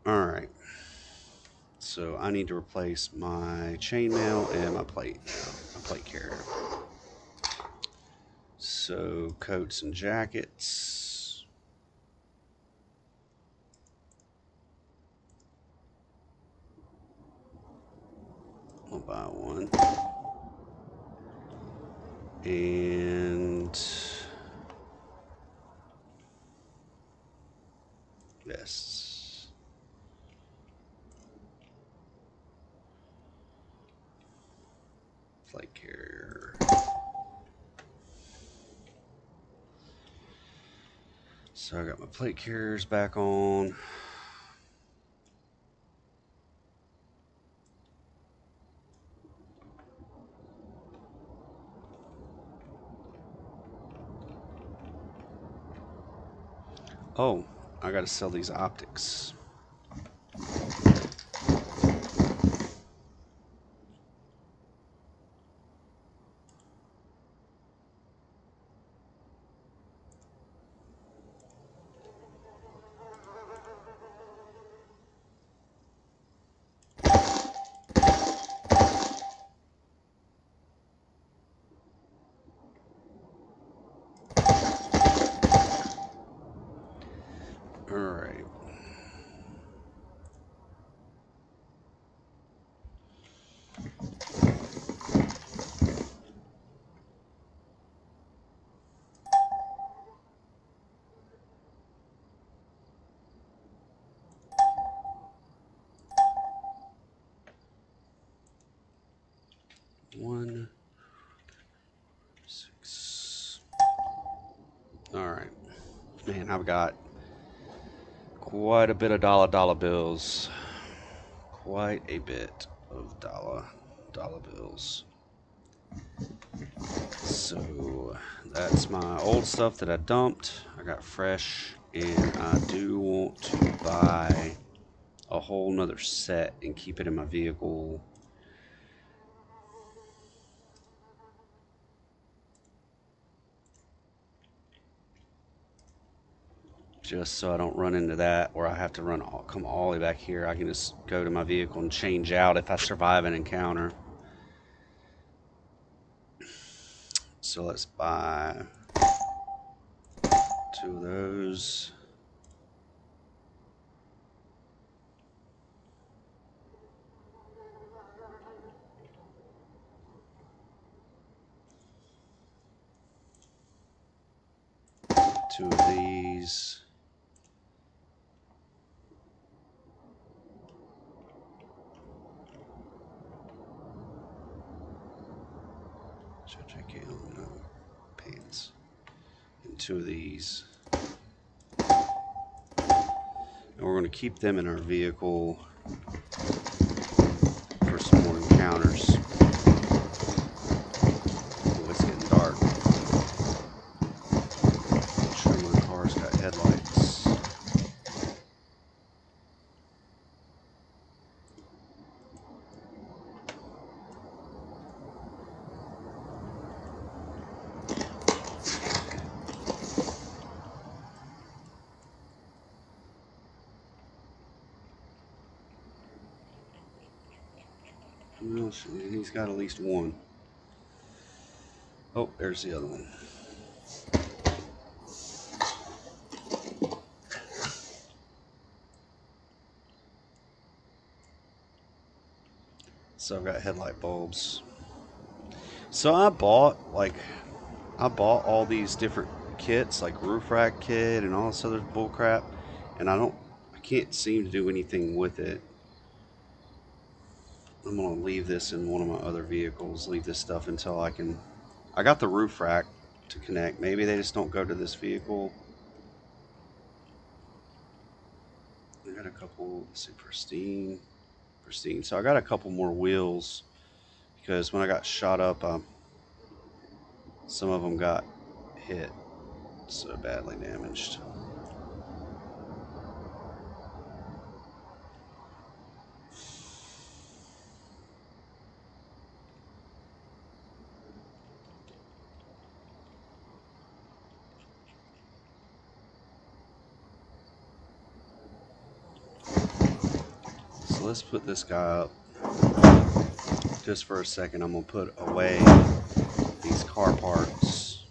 Alright. So I need to replace my chainmail and my plate carrier. So coats and jackets. I'll buy one. And vests. Flight carrier. So I got my plate carriers back on. Oh, I gotta sell these optics. Alright. One, 6. Alright. Man, I've got quite a bit of dollar bills. Quite a bit of dollar bills. So that's my old stuff that I dumped. I got fresh, and I do want to buy a whole nother set and keep it in my vehicle. Just so I don't run into that where I have to come all the way back here. I can just go to my vehicle and change out if I survive an encounter. So let's buy 2 of those. Two of these. JK pants. And 2 of these. And we're going to keep them in our vehicle for some more encounters. Oh, it's getting dark. Make sure my car's got headlights. Well, he's got at least one. Oh, there's the other one. So I've got headlight bulbs. So I bought all these different kits, like roof rack kit and all this other bull crap, and I can't seem to do anything with it. I'm gonna leave this in one of my other vehicles. Leave this stuff until I got the roof rack to connect. Maybe they just don't go to this vehicle. I got a couple. Let's see, pristine. So I got a couple more wheels because when I got shot up, some of them got hit, so badly damaged. So let's put this guy up just for a second. I'm gonna put away these car parts.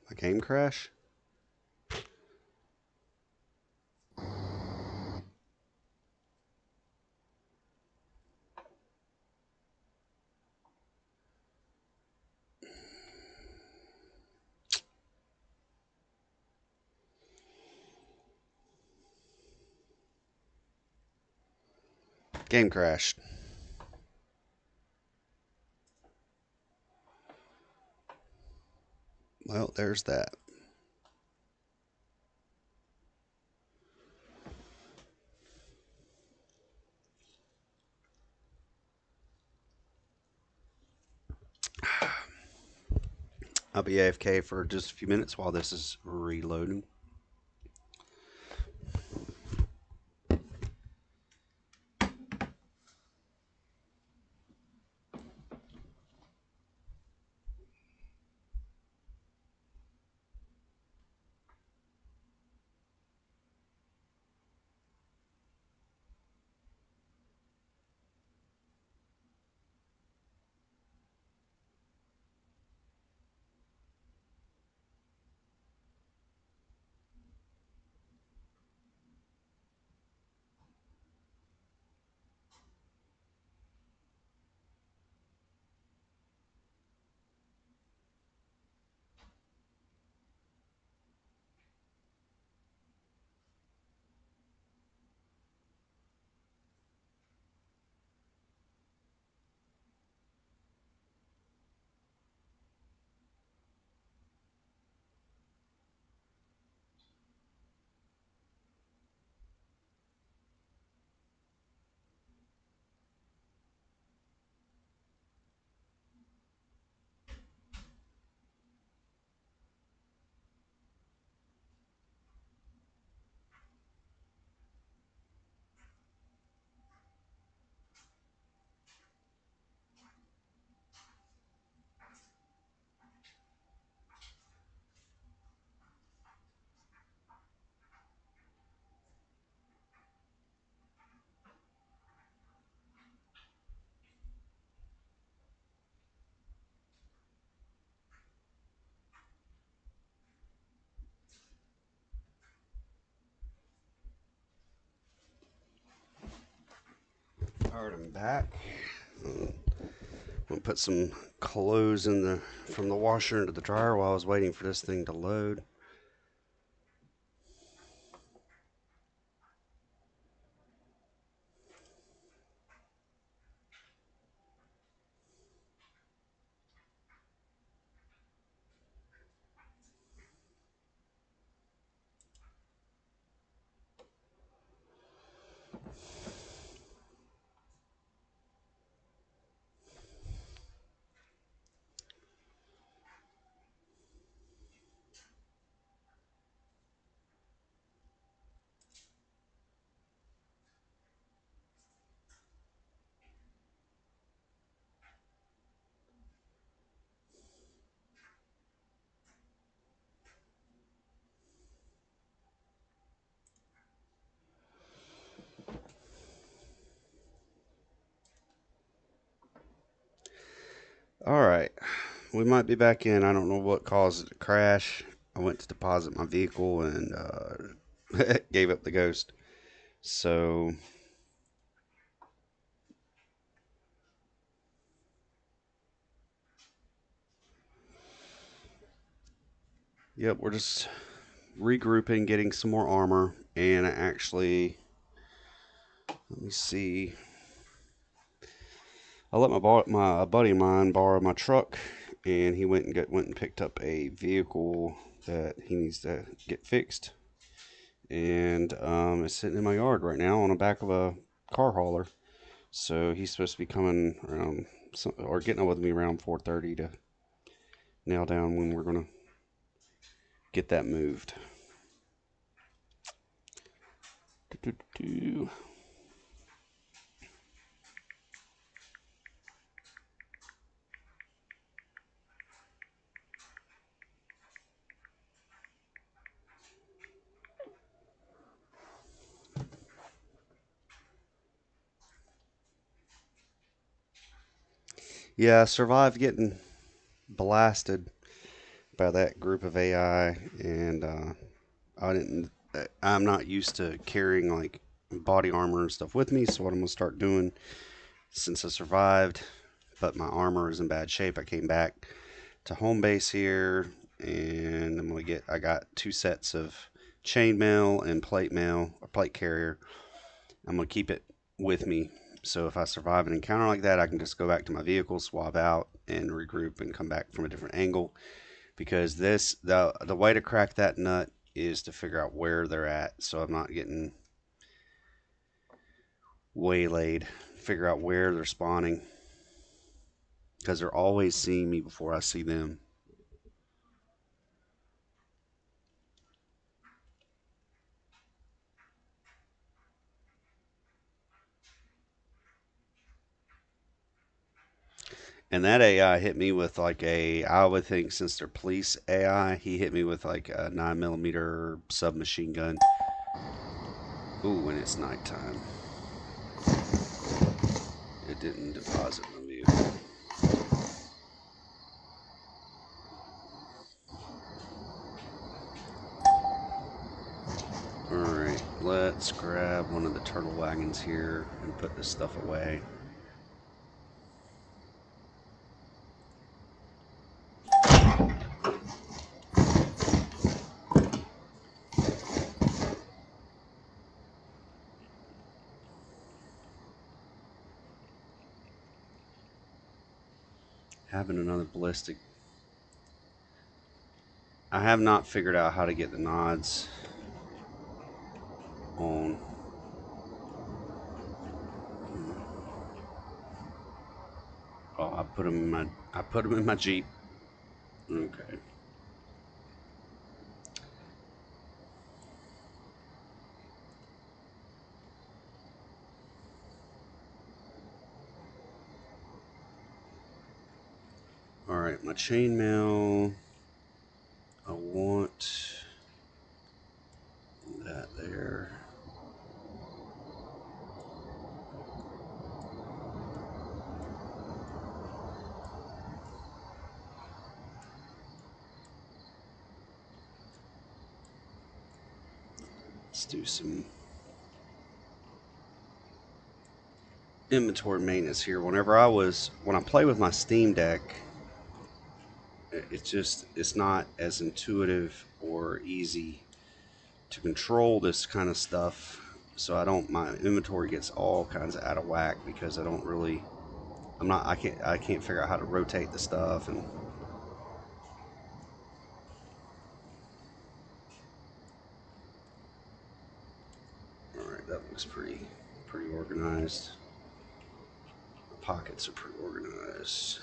My game crash? Game crashed. Well, there's that. I'll be AFK for just a few minutes while this is reloading. Alright, I'm back. I'm gonna put some clothes from the washer into the dryer while I was waiting for this thing to load. All right, we might be back in. I don't know what caused it to crash. I went to deposit my vehicle and gave up the ghost. So, yep, we're just regrouping, getting some more armor, and I actually, let me see. I let my buddy of mine borrow my truck, and he went and picked up a vehicle that he needs to get fixed, and it's sitting in my yard right now on the back of a car hauler. So he's supposed to be coming around or getting up with me around 4:30 to nail down when we're gonna get that moved. Do-do-do. Yeah, I survived getting blasted by that group of AI, and I didn't. I'm not used to carrying like body armor and stuff with me. So what I'm gonna start doing, since I survived, but my armor is in bad shape, I came back to home base here, and I'm gonna get. I got 2 sets of chainmail and plate mail, or plate carrier. I'm gonna keep it with me. So if I survive an encounter like that, I can just go back to my vehicle, swap out, and regroup and come back from a different angle. Because the way to crack that nut is to figure out where they're at, so I'm not getting waylaid. Figure out where they're spawning, because they're always seeing me before I see them. And that AI hit me with I would think, since they're police AI, he hit me with like a 9mm submachine gun. Ooh, when it's nighttime. It didn't deposit my vehicle. Alright, let's grab one of the turtle wagons here and put this stuff away. Having another ballistic. I have not figured out how to get the nods on. Oh, I put them in my Jeep. Okay. All right, my chainmail. I want that there. Let's do some. inventory maintenance here. When I play with my Steam Deck, it's not as intuitive or easy to control this kind of stuff. So my inventory gets all kinds of out of whack because I can't figure out how to rotate the stuff. And all right, that looks pretty organized. The pockets are pretty organized.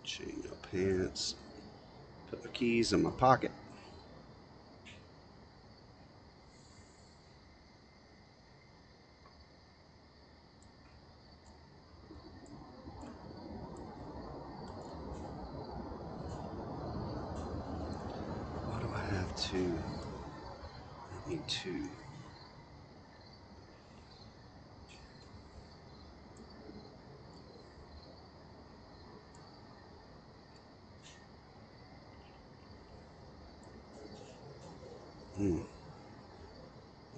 Chain up pants. Put my keys in my pocket. Why do I have two? I need two.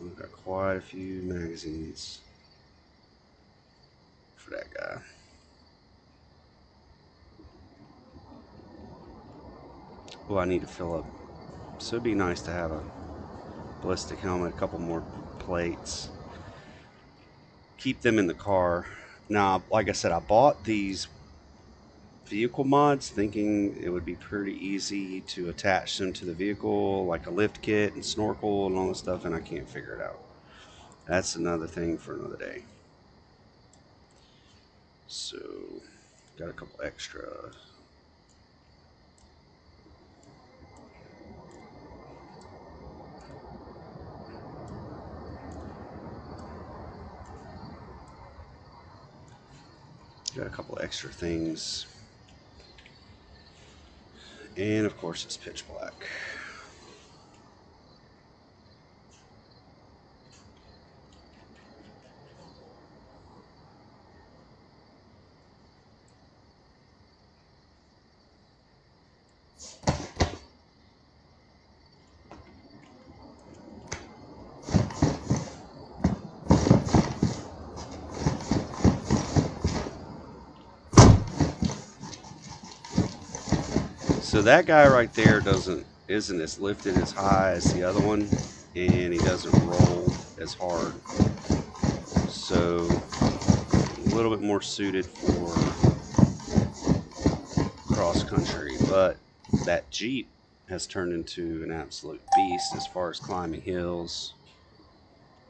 I've got quite a few magazines for that guy. Well, I need to fill up. So it'd be nice to have a ballistic helmet, a couple more plates. Keep them in the car. Now, like I said, I bought these vehicle mods thinking it would be pretty easy to attach them to the vehicle, like a lift kit and snorkel and all this stuff, and I can't figure it out. That's another thing for another day. So, got a couple extra. Got a couple extra things. And of course it's pitch black. So that guy right there isn't as lifted as high as the other one, and he doesn't roll as hard. So a little bit more suited for cross country, but that Jeep has turned into an absolute beast as far as climbing hills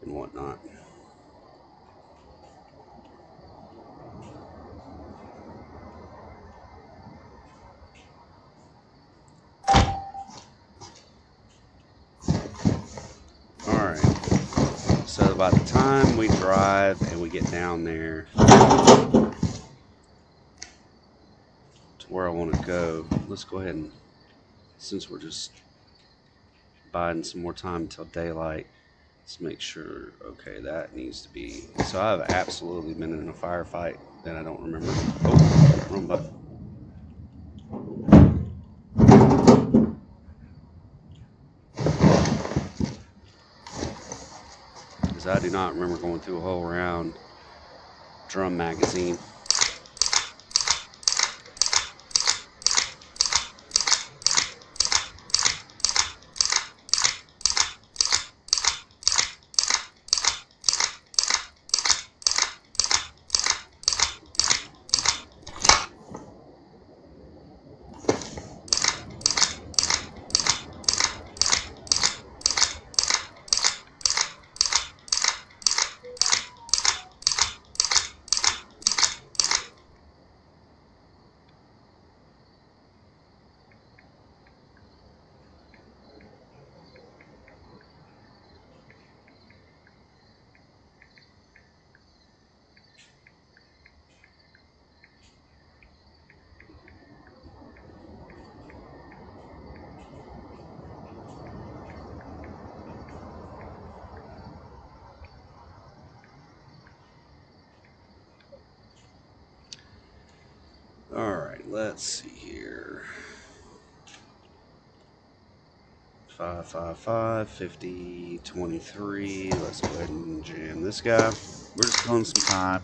and whatnot. Alright, so by the time we drive and we get down there to where I want to go, let's go ahead and, since we're just biding some more time until daylight, let's make sure, okay, that needs to be, so I've absolutely been in a firefight that I don't remember. Oh, wrong button. Because I do not remember going through a whole round drum magazine. Alright, let's see here. 555, 50, 23. Let's go ahead and jam this guy. We're just killing some time.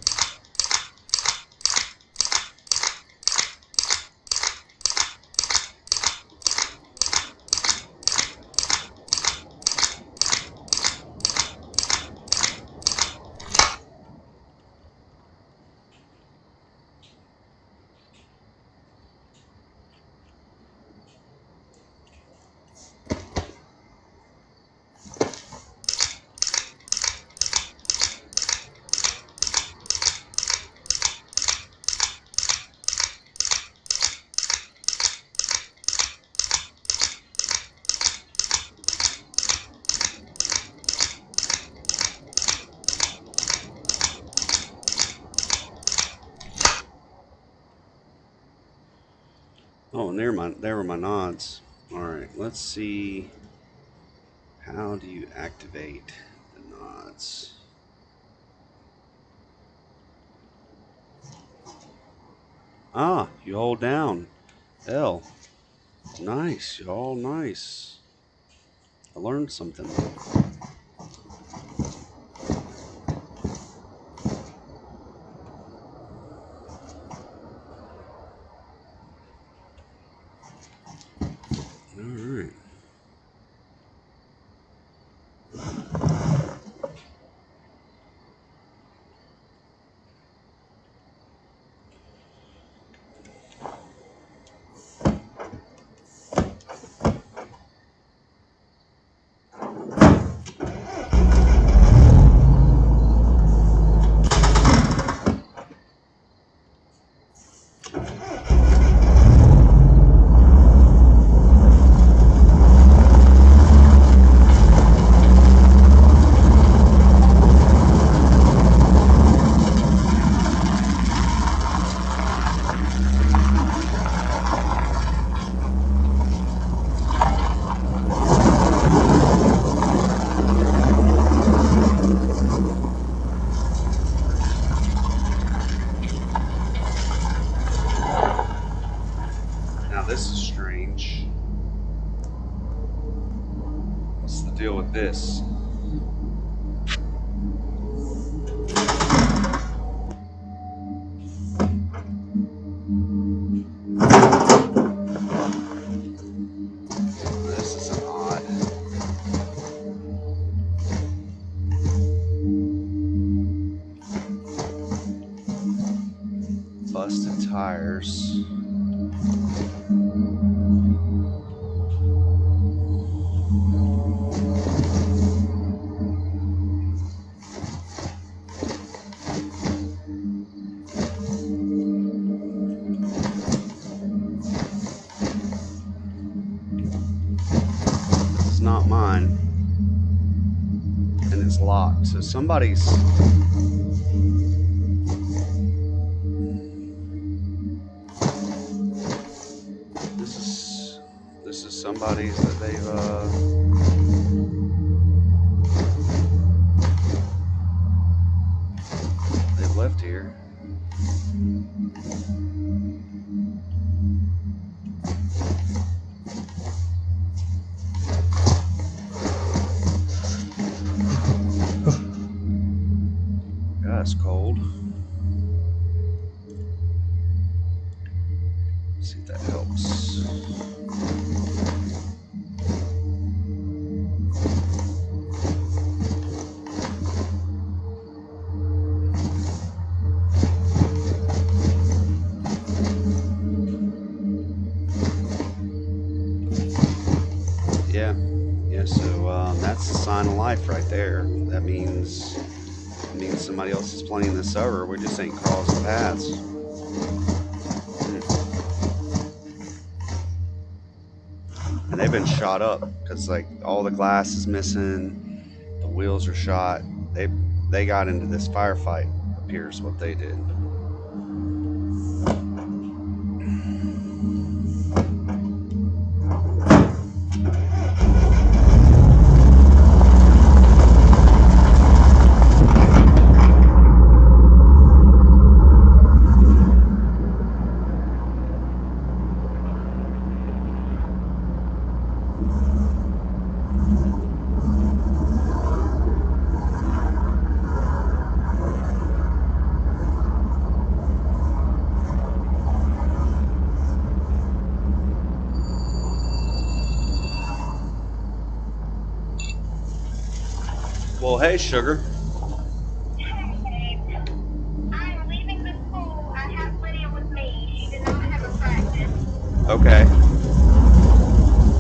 Oh, there were my nods. All right, let's see. How do you activate the nods? Ah, you hold down L. Nice, y'all, nice. I learned something. All right. Now this is strange. What's the deal with this? This is odd. Busted tires. This is not mine. And it's locked. So somebody's... This is somebody's that they've left here. That's cold. Let's see if that helps. Yeah, so that's the sign of life right there. That means somebody else is playing this over. We just ain't crossed paths. And they've been shot up because like all the glass is missing, the wheels are shot. They got into this firefight. Appears what they did. Well, hey, sugar.
I'm leaving the school. I have Lydia with me. She did not have a practice.
Okay.
So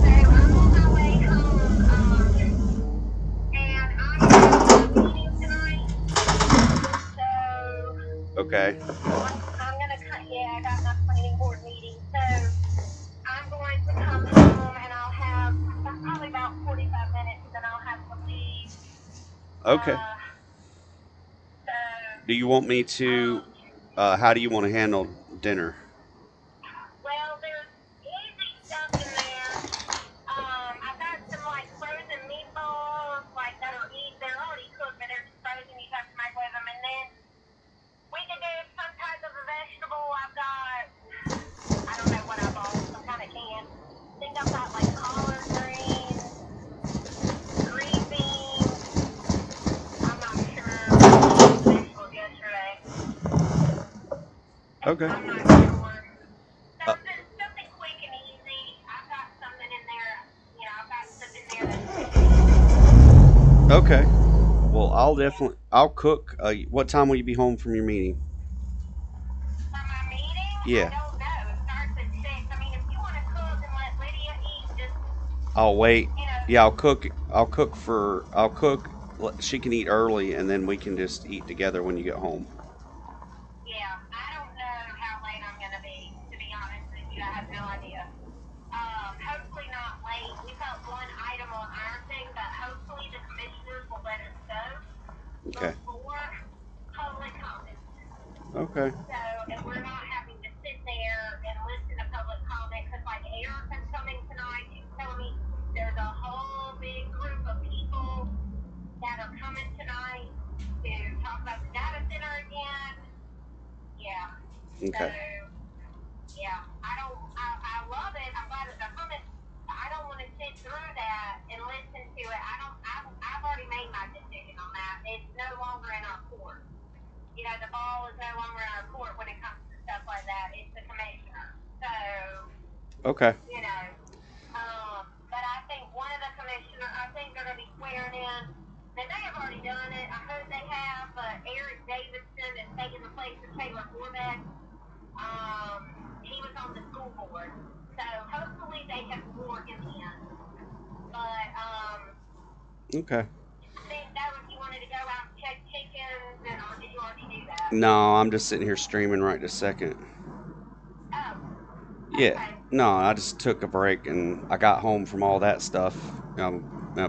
I'm on my way home. And I have a meeting tonight. So.
Okay.
I'm going to cut. Yeah, I got my planning board meeting. So I'm going to come home and I'll have probably about 45 minutes and then I'll have to leave.
Okay.
So.
Do you want me to? How do you want to handle dinner?
Well, there's,
Okay.
I'm not sure.
Uh,
Something quick and easy. I've got something in there. I've got stuff in there that's quick and easy.
okay. Well, I'll
Yeah.
definitely. I'll cook. What time will you be home from your meeting?
For my meeting, I
Yeah.
don't know. It starts at 6. I mean, if you want to cook and let Lydia eat, just,
I'll wait.
you know,
Yeah, I'll cook. I'll cook for. I'll cook. She can eat early, and then we can just eat together when you get home.
yeah. I don't know how late I'm going to be, to be honest with you. I have no idea. Hopefully not late. We've got one item on our thing, but hopefully the commissioners will let us go
Okay.
before public comment.
Okay.
So, and we're not having to sit there and listen to public comment because, like, Erica's coming tonight. She's telling me there's a whole big group of people that are coming tonight to talk about the data center again. Yeah. So,
Okay.
yeah, I love it. I'm glad that they're coming. I don't want to sit through that and listen to it. I've already made my decision on that. It's no longer in our court. The ball is no longer in our court when it comes to stuff like that. It's the commissioner. So,
Okay.
you know, but I think one of the commissioners, I think they're going to be swearing in. They may have already done it. I heard they have, but Eric Davidson is taking the place of Taylor Forbeck. He was on the school board. So hopefully they have sworn him in. But
Okay.
I didn't know if you wanted to go out and check chickens, or did you already do that?
No, I'm just sitting here streaming right this second.
Oh,
Yeah.
okay.
No, I just took a break and I got home from all that stuff.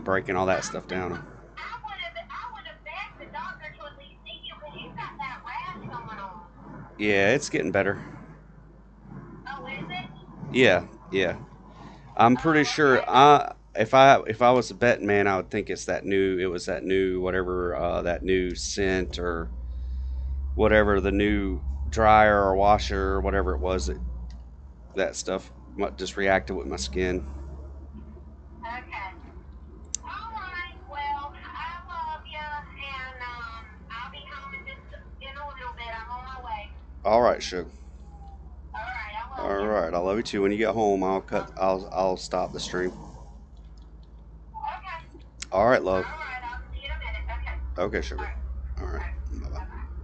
Breaking all that stuff down.
I would have begged the doctor to at least see you because you've got that rash going on.
Yeah, it's getting better.
Oh, is it?
Yeah. Yeah. I'm pretty
Oh,
sure.
okay.
If I was a betting man, I would think it's that new. It was that new whatever that new scent or whatever the new dryer or washer or whatever it was that stuff just reacted with my skin.
Okay. All right. Well, I love you, and I'll be home in a little bit. I'm on my way.
All right, Suge.
All right. I love
All
you.
right, I love you too. When you get home, I'll cut. I'll stop the stream.
Okay.
All right, love.
All right. I'll see you in a minute. Okay.
Okay,
All
sugar.
right.
All
All
right.
right.
Bye bye.
Bye bye.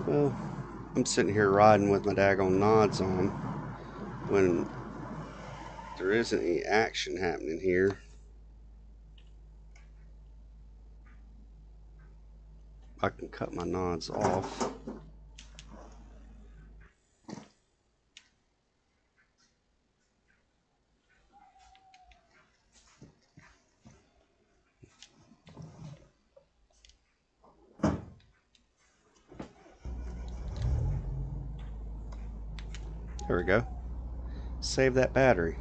Well, I'm sitting here riding with my daggone nods on when there isn't any action happening here. I can cut my nods off. There we go. Save that battery.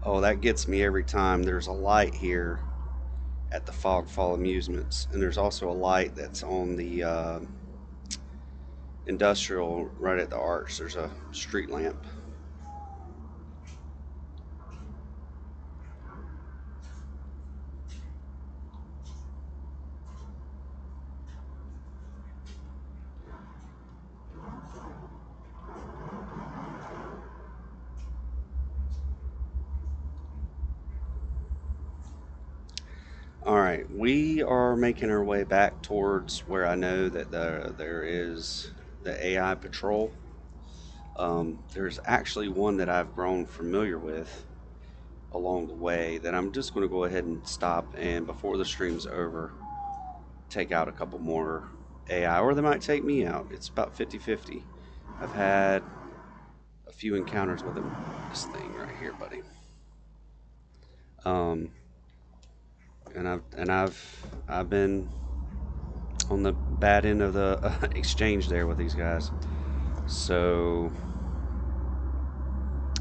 Oh, that gets me every time. There's a light here at the Fogfall Amusements, and there's also a light that's on the industrial right at the arch. There's a street lamp. All right, we are making our way back towards where I know that there is the AI patrol. There's actually one that I've grown familiar with along the way that I'm just going to go ahead and stop and before the stream's over, take out a couple more AI, or they might take me out. It's about 50-50. I've had a few encounters with him. This thing right here, buddy. Um, and I've been on the bad end of the exchange there with these guys. So,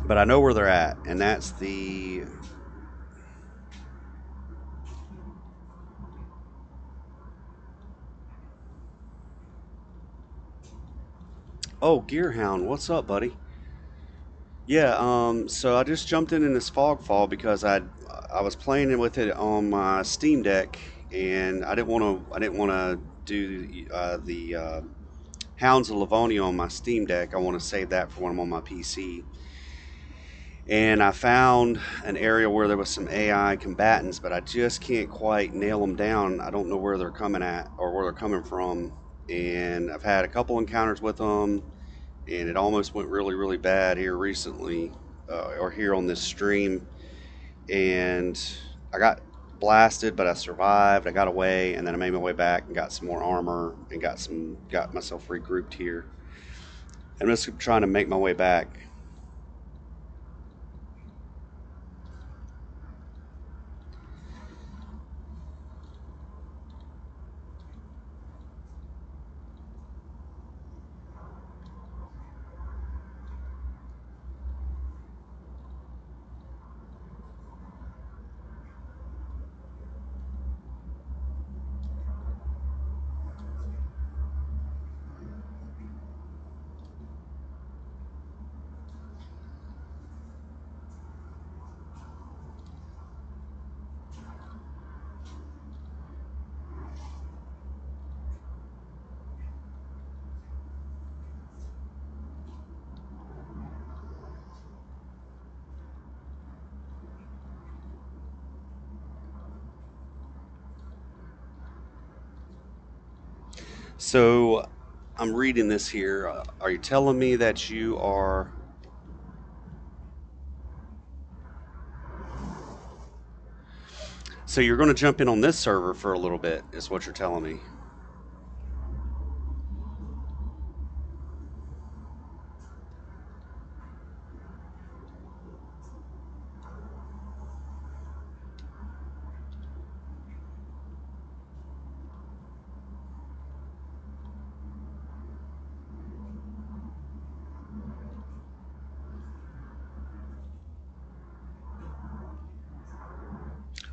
but I know where they're at, and that's the. Oh, Gearhound, what's up, buddy? Yeah, so I just jumped in this Fogfall because I was playing with it on my Steam Deck, and I didn't want to do the Hounds of Livonia on my Steam Deck. I want to save that for when I'm on my PC. And I found an area where there was some AI combatants, but I just can't quite nail them down. I don't know where they're coming at or where they're coming from. And I've had a couple encounters with them, and it almost went really, really bad here recently, or here on this stream. And I got blasted, but I survived. I got away, and then I made my way back and got some more armor and got myself regrouped here. I'm just trying to make my way back. So I'm reading this here. Are you telling me that you are? So you're going to jump in on this server for a little bit, is what you're telling me.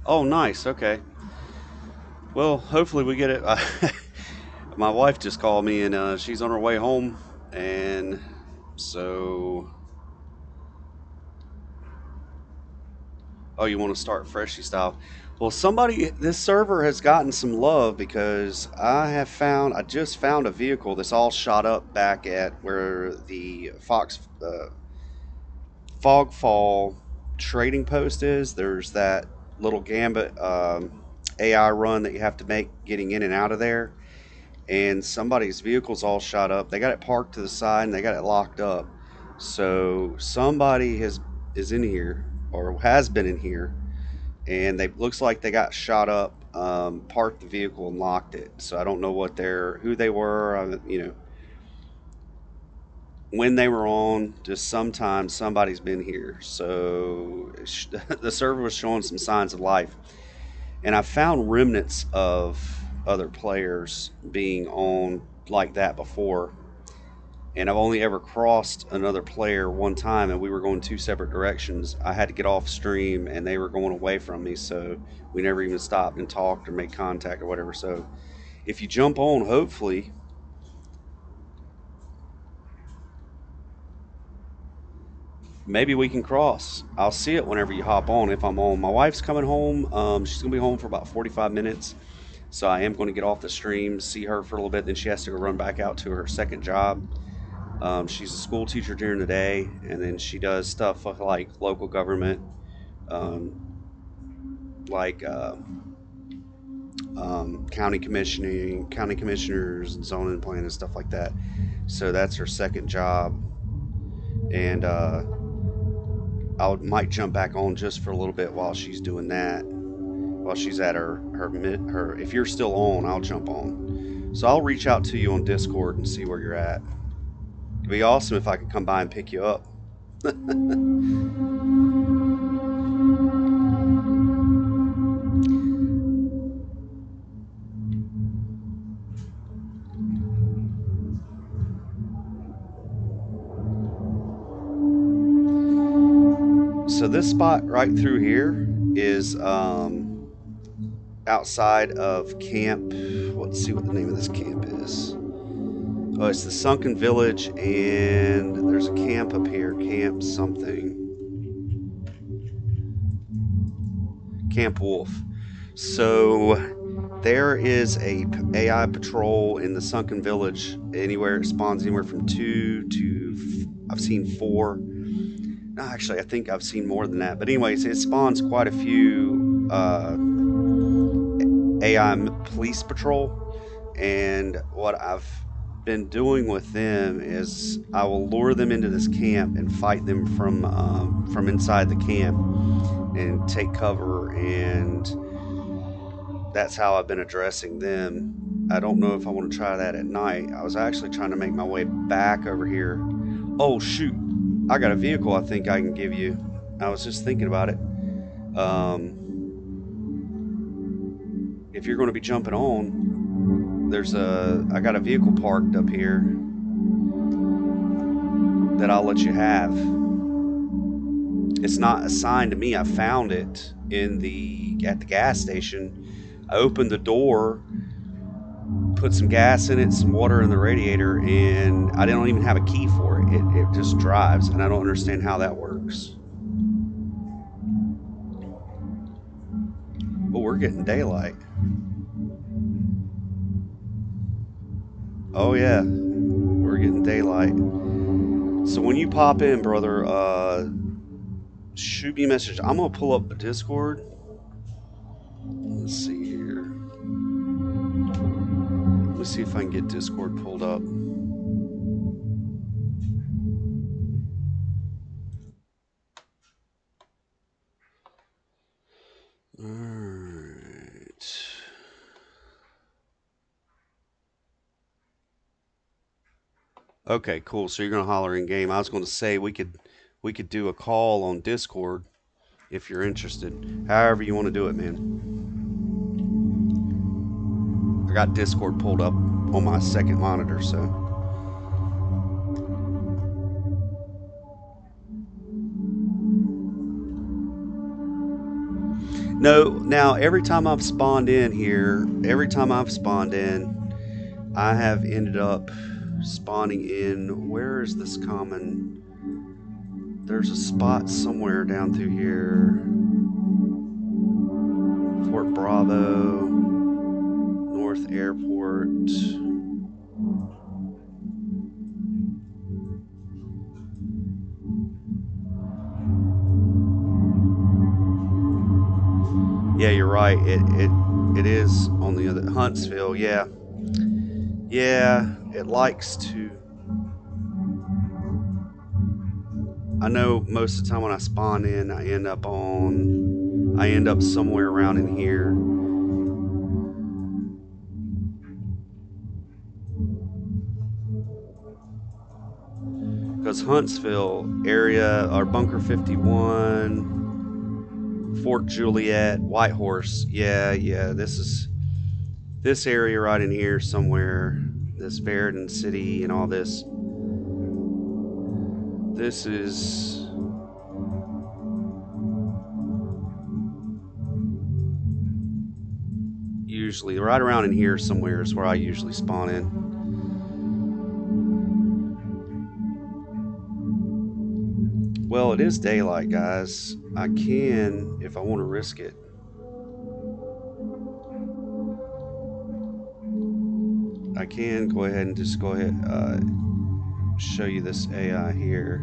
Oh, nice. Okay. Well, hopefully we get it. My wife just called me, and she's on her way home, and so. Oh, you want to start freshy style? Well, this server has gotten some love because I just found a vehicle that's all shot up back at where the Fogfall trading post is. There's that little Gambit AI run that you have to make getting in and out of there. And somebody's vehicle's all shot up. They got it parked to the side and they got it locked up. So somebody is in here or has been in here, and they looks like they got shot up, parked the vehicle and locked it. So I don't know who they were. When they were on, just sometimes somebody's been here. So the server was showing some signs of life, and I found remnants of other players being on like that before. And I've only ever crossed another player one time, and we were going two separate directions. I had to get off stream, and they were going away from me, so we never even stopped and talked or made contact or whatever. So if you jump on, hopefully maybe we can cross. I'll see it whenever you hop on. If I'm on, my wife's coming home. She's gonna be home for about 45 minutes, so I am going to get off the stream, see her for a little bit. Then she has to go run back out to her second job. She's a school teacher during the day, and then she does stuff like local government, um, like county commissioning, county commissioners, and zoning plan and stuff like that. So that's her second job, and I might jump back on just for a little bit while she's doing that. While she's at her. If you're still on, I'll jump on. So I'll reach out to you on Discord and see where you're at. It'd be awesome if I could come by and pick you up. So this spot right through here is outside of camp. Let's see what the name of this camp is. Oh, it's the Sunken Village, and there's a camp up here. Camp something. Camp Wolf. So there is a AI patrol in the Sunken Village. Anywhere it spawns anywhere from 2 to I've seen 4. No, actually, I think I've seen more than that. But anyways, it spawns quite a few AI police patrol. And what I've been doing with them is I will lure them into this camp and fight them from inside the camp and take cover, and that's how I've been addressing them. I don't know if I want to try that at night. I was actually trying to make my way back over here. Oh shoot, I got a vehicle I think I can give you. I was just thinking about it. If you're going to be jumping on, I got a vehicle parked up here that I'll let you have. It's not assigned to me. I found it at the gas station. I opened the door, put some gas in it, some water in the radiator, and I don't even have a key for it. It just drives, and I don't understand how that works. But we're getting daylight. Oh yeah, we're getting daylight. So when you pop in, brother, shoot me a message. I'm gonna pull up the Discord. Let's see here. Let's see if I can get Discord pulled up. All right. Okay, cool. So you're gonna holler in game. I was gonna say we could do a call on Discord if you're interested. However you want to do it, man. I got Discord pulled up on my second monitor, so. No, now every time I've spawned in here, I have ended up spawning in. Where is this common? There's a spot somewhere down through here. Fort Bravo, North Airport. Yeah, you're right. It is on the other Huntsville. Yeah, yeah. It likes to. I know most of the time when I spawn in, I end up somewhere around in here. Because Huntsville area, or Bunker 51, Fort Juliet, Whitehorse. Yeah. This area right in here somewhere. This Verden City and all this. This is usually right around in here somewhere is where I usually spawn in. Well, it is daylight, guys. I can, if I want to risk it. I can go ahead and just show you this AI here.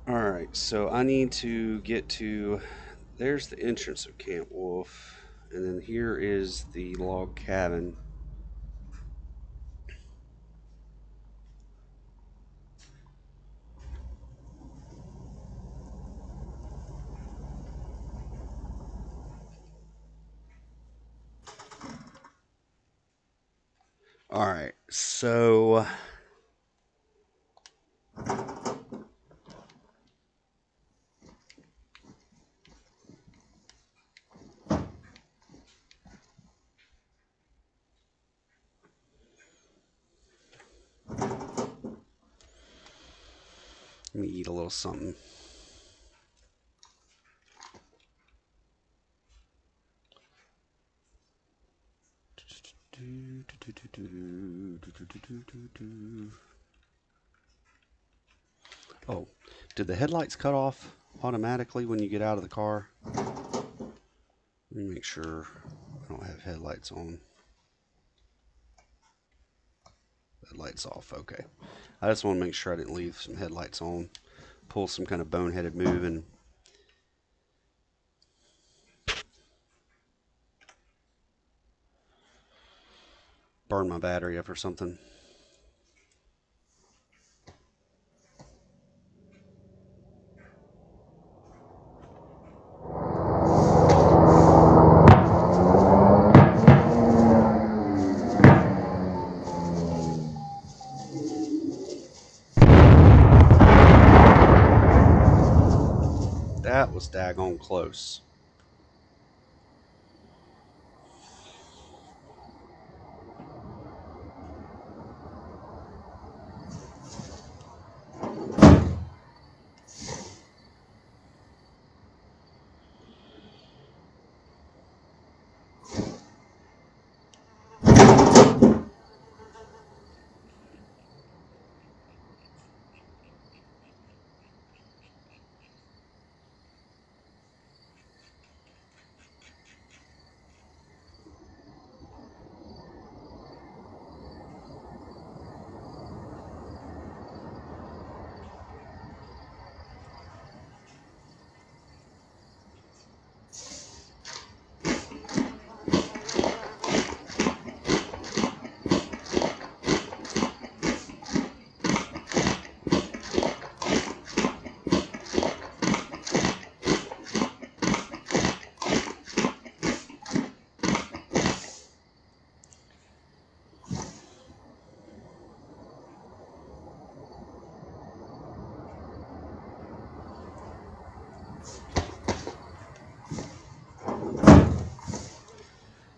All right, so I need to get to. There's the entrance of Camp Wolf, and then here is the log cabin. All right, so let me eat a little something. Oh, did the headlights cut off automatically when you get out of the car? Let me make sure I don't have headlights on. Headlights off, okay. I just want to make sure I didn't leave some headlights on, pull some kind of boneheaded move and burn my battery up or something. That was daggone close.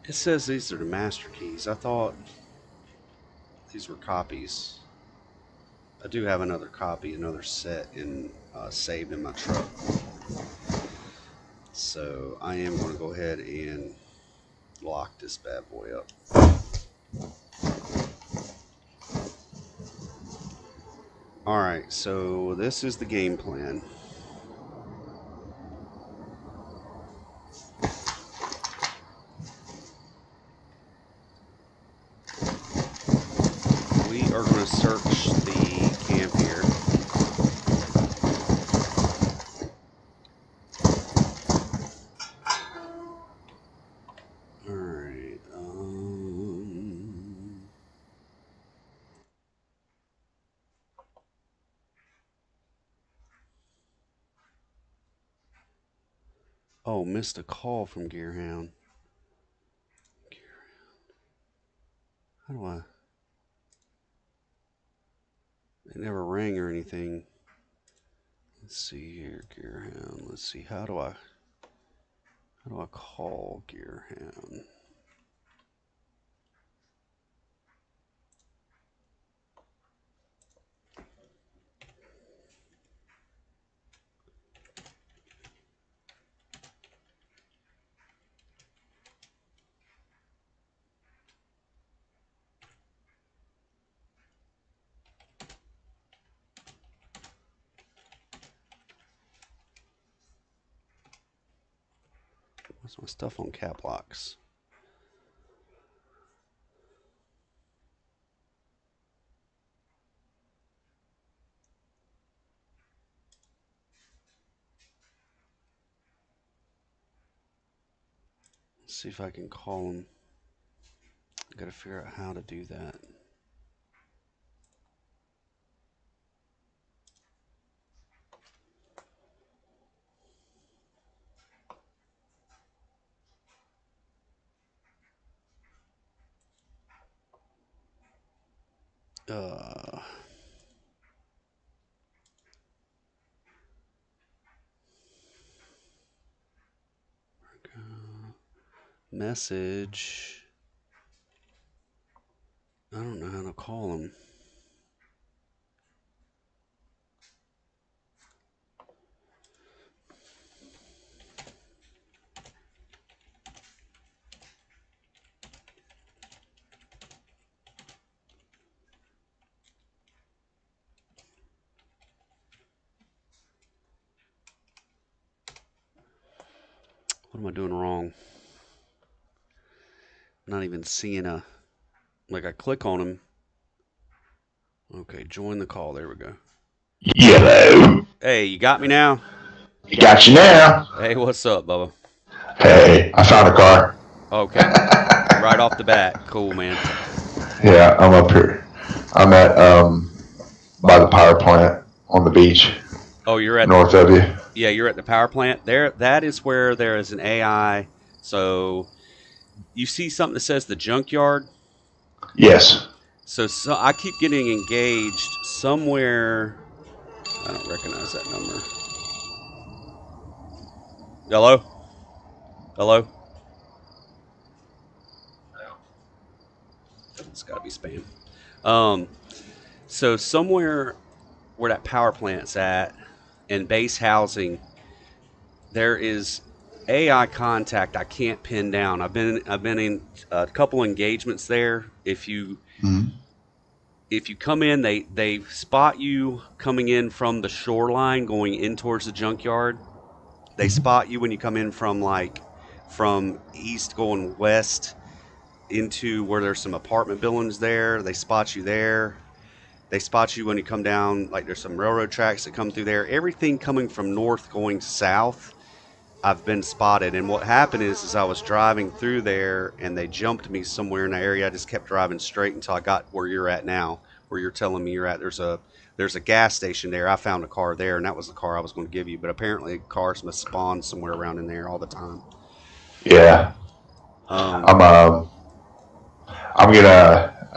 It says these are the master keys. I thought these were copies. I do have another copy, another set saved in my truck. So I am going to go ahead and lock this bad boy up. All right, so this is the game plan. We are going to search the camp here. All right. Oh, missed a call from Gearhound. How do I? It never rang or anything. Let's see here, Gearhound. Let's see. How do I call Gearhound? What's my stuff on cap locks? Let's see if I can call him. I gotta figure out how to do that. Uh, message. I don't know how to call him. What am I doing wrong? I'm not even seeing a. Like, I click on him. Okay, join the call. There we go.
Yellow.
Hey, you got me now?
Got you now.
Hey, what's up, Bubba?
Hey, I found a car.
Okay. Right off the bat. Cool, man.
Yeah, I'm up here. I'm at by the power plant on the beach.
Oh, you're at
north of you.
Yeah, you're at the power plant. There, that is where there is an AI. So you see something that says the junkyard.
Yes.
So I keep getting engaged somewhere. I don't recognize that number. Hello? Hello? It's got to be spam. So somewhere where that power plant's at and base housing, there is AI contact I can't pin down. I've been in a couple engagements there. If you come in, they spot you coming in from the shoreline going in towards the junkyard. They spot you when you come in from east going west into where there's some apartment buildings there. They spot you there. They spot you when you come down, like there's some railroad tracks that come through there. Everything coming from north going south, I've been spotted. And what happened is I was driving through there and they jumped me somewhere in the area. I just kept driving straight until I got where you're at now, where you're telling me you're at. There's a gas station there. I found a car there, and that was the car I was going to give you. But apparently cars must spawn somewhere around in there all the time.
Yeah.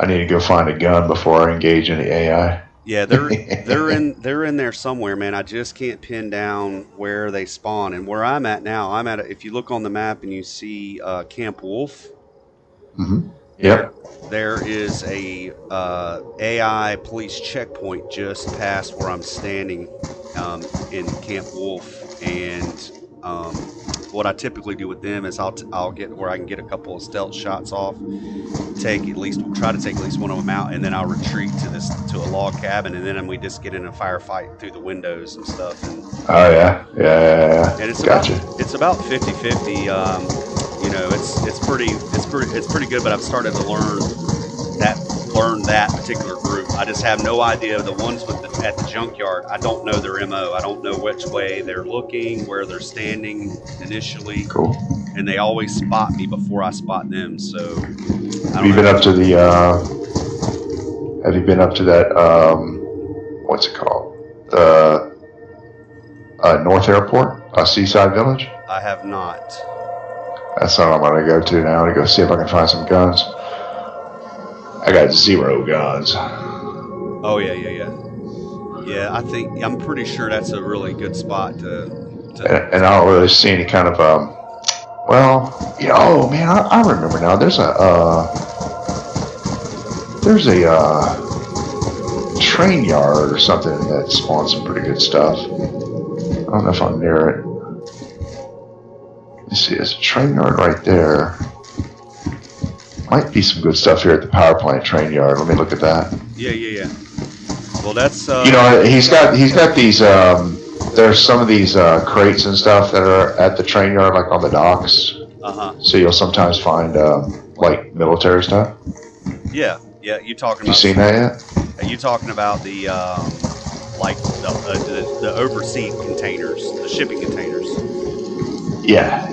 I need to go find a gun before I engage in the AI.
Yeah, they're in there somewhere, man. I just can't pin down where they spawn. And where I'm at now, if you look on the map and you see Camp Wolf.
Mm-hmm. Yep.
There is a AI police checkpoint just past where I'm standing in Camp Wolf, and what I typically do with them is I'll get where I can get a couple of stealth shots off, try to take at least one of them out, and then I'll retreat to a log cabin, and then we just get in a firefight through the windows and stuff. And
oh yeah.
And it's
gotcha.
about 50-50. It's pretty good, but I've started to learn that particular group. I just have no idea. The ones at the junkyard, I don't know their MO. I don't know which way they're looking, where they're standing initially.
Cool.
And they always spot me before I spot them. So
have you been up to that what's it called? The North Airport, Seaside Village?
I have not.
That's what I'm going to go to now to go see if I can find some guns. I got 0 guns.
Oh, yeah. Yeah, I'm pretty sure that's a really good spot to
and I don't really see any kind of, oh, man, I remember now. There's a train yard or something that spawns some pretty good stuff. I don't know if I'm near it. You see, there's a train yard right there. Might be some good stuff here at the power plant train yard. Let me look at that.
Yeah. Well, that's
he's got these. There's some of these crates and stuff that are at the train yard, like on the docks. So you'll sometimes find like military stuff.
Yeah. You talking?
You seen that yet?
Are you talking about the the overseas containers, the shipping containers?
Yeah.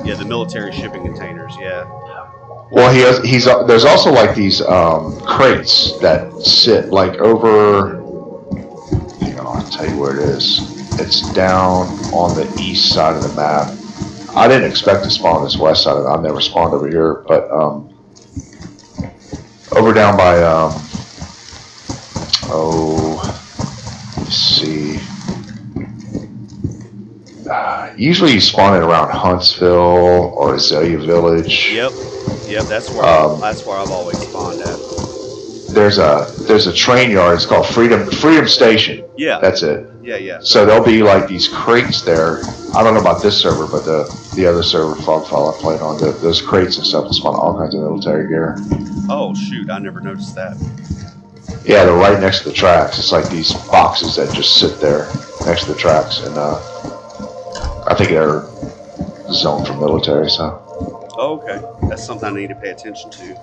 Yeah, the military shipping containers. Yeah.
Well, he's there's also like these crates that sit like over. You know, I'll tell you where it is. It's down on the east side of the map. I didn't expect to spawn this west side of it. I've never spawned over here, but over down by let's see. Usually you spawn it around Huntsville or Azalea Village.
Yep. That's where I've always spawned at.
There's a train yard. It's called Freedom Station.
Yeah.
That's it.
Yeah.
So there'll be like these crates there. I don't know about this server, but the other server, Fogfall, I played on, those crates and stuff will spawn all kinds of military gear.
Oh shoot! I never noticed that.
Yeah, they're right next to the tracks. It's like these boxes that just sit there next to the tracks, and I think they're zoned for military. So.
Oh, okay. That's something I need to pay attention to.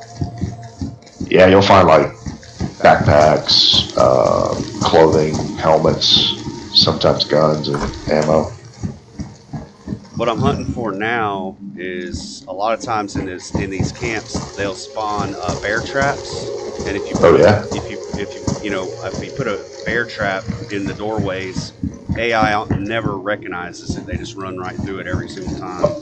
Yeah, you'll find like backpacks, clothing, helmets, sometimes guns and ammo.
What I'm hunting for now is a lot of times in these camps they'll spawn bear traps, and if you put a bear trap in the doorways, AI never recognizes it. They just run right through it every single time.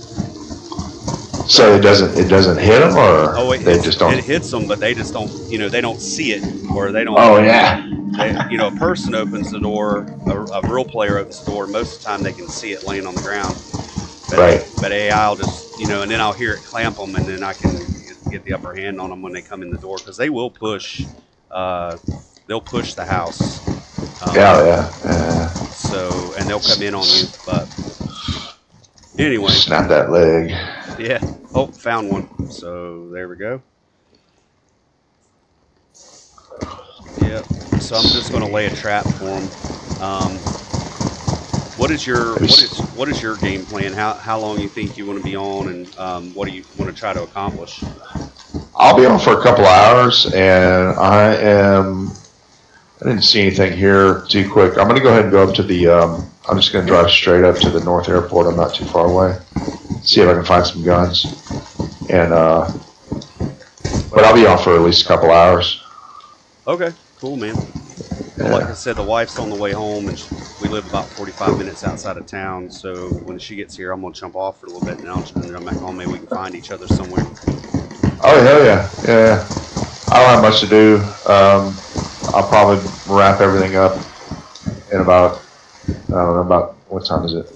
So it doesn't hit them, or they just don't.
It hits them, but they just don't. They don't see it, or they don't.
Oh yeah.
A person opens the door. A real player opens the door. Most of the time, they can see it laying on the ground. But,
right.
But AI will just, and then I'll hear it clamp them, and then I can get the upper hand on them when they come in the door, because they will push. They'll push the house.
Yeah.
So, and they'll come in on you, but anyway.
Snap that leg.
Yeah. Oh, found one. So there we go. Yeah. So I'm just going to lay a trap for them. What is your game plan? How long you think you want to be on, and what do you want to try to accomplish?
I'll be on for a couple of hours, and I didn't see anything here too quick. I'm going to go ahead and go up to the. I'm just going to drive straight up to the North Airport. I'm not too far away. See if I can find some guns, and but I'll be on for at least a couple hours.
Okay, cool, man.
Yeah.
Like I said, the wife's on the way home, and we live about 45 minutes outside of town. So when she gets here, I'm gonna jump off for a little bit, and I'll jump back home. Maybe we can find each other somewhere.
Oh hell yeah! I don't have much to do. I'll probably wrap everything up in about about what time is it?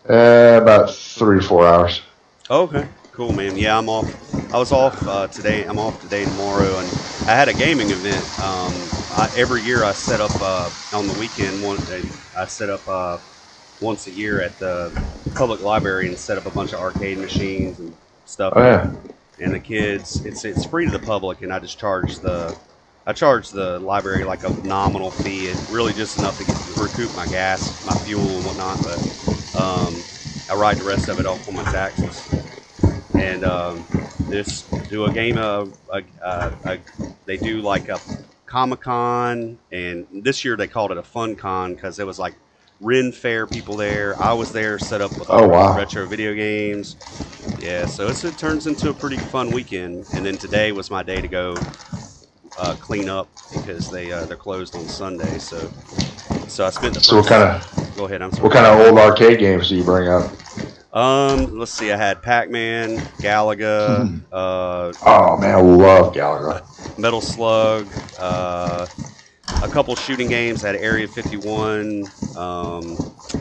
About 3 or 4 hours.
Okay, cool, man. Yeah, I'm off. I was off today. I'm off today and tomorrow, and I had a gaming event. Every year I set up on the weekend. I set up once a year at the public library and set up a bunch of arcade machines and stuff.
Oh yeah.
And the kids, it's free to the public, and I just charge the library like a nominal fee. It's really just enough to recoup my gas, my fuel, and whatnot. But I ride the rest of it off on my taxes. And just do a game of they do like a Comic-Con, and this year they called it a Fun Con because there was like Ren Fair people there. I was there, set up with retro video games. Yeah, so it turns into a pretty fun weekend. And then today was my day to go clean up because they're closed on Sunday. So I spent the
So what kind of?
Go ahead. I'm sorry.
What kind of old arcade games do you bring up?
Let's see. I had Pac-Man, Galaga.
Oh man, I love Galaga.
Metal Slug. A couple shooting games. I had Area 51,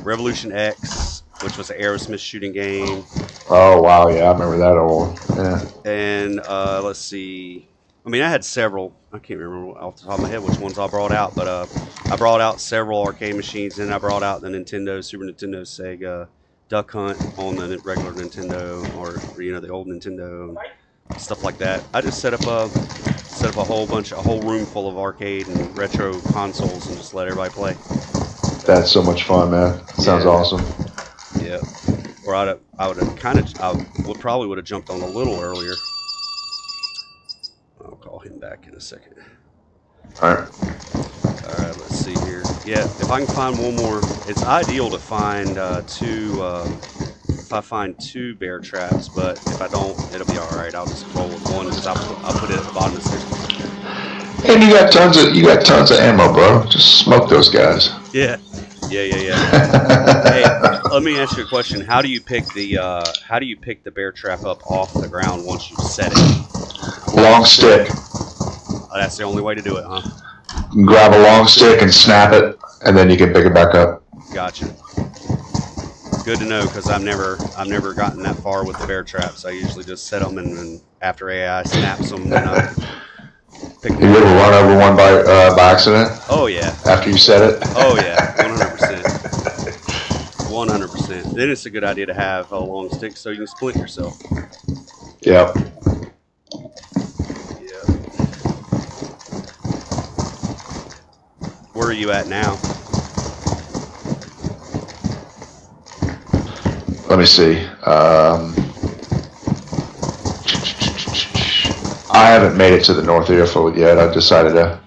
Revolution X, which was an Aerosmith shooting game.
Oh wow, yeah, I remember that old. Yeah.
And let's see. I mean, I had several. I can't remember off the top of my head which ones I brought out, but I brought out several arcade machines, and I brought out the Nintendo, Super Nintendo, Sega, Duck Hunt on the regular Nintendo, or the old Nintendo, stuff like that. I just set up a whole room full of arcade and retro consoles, and just let everybody play.
That's so much fun, man. Sounds awesome.
Yeah. Or I probably would have jumped on a little earlier. I'll call him back in a second.
All right,
let's see here. Yeah, if I can find one more, it's ideal to find two if I find 2 bear traps, but if I don't, it'll be all right. I'll just roll with 1 because I'll put it at the bottom of the stairs.
And you got tons of ammo, bro. Just smoke those guys.
Yeah. Hey, let me ask you a question. How do you pick the bear trap up off the ground once you've set it?
Long stick.
Oh, that's the only way to do it, huh?
You can grab a long stick and snap it, and then you can pick it back up.
Gotcha. Good to know because I've never gotten that far with the bear traps. I usually just set them, and after AI snaps them, then I pick them.
You ever run over one by accident?
Oh yeah.
After you set it?
Oh yeah, 100%. 100%. Then it's a good idea to have a long stick so you can split yourself.
Yep.
Yeah. Where are you at now?
Let me see. I haven't made it to the North Airfield yet. I decided to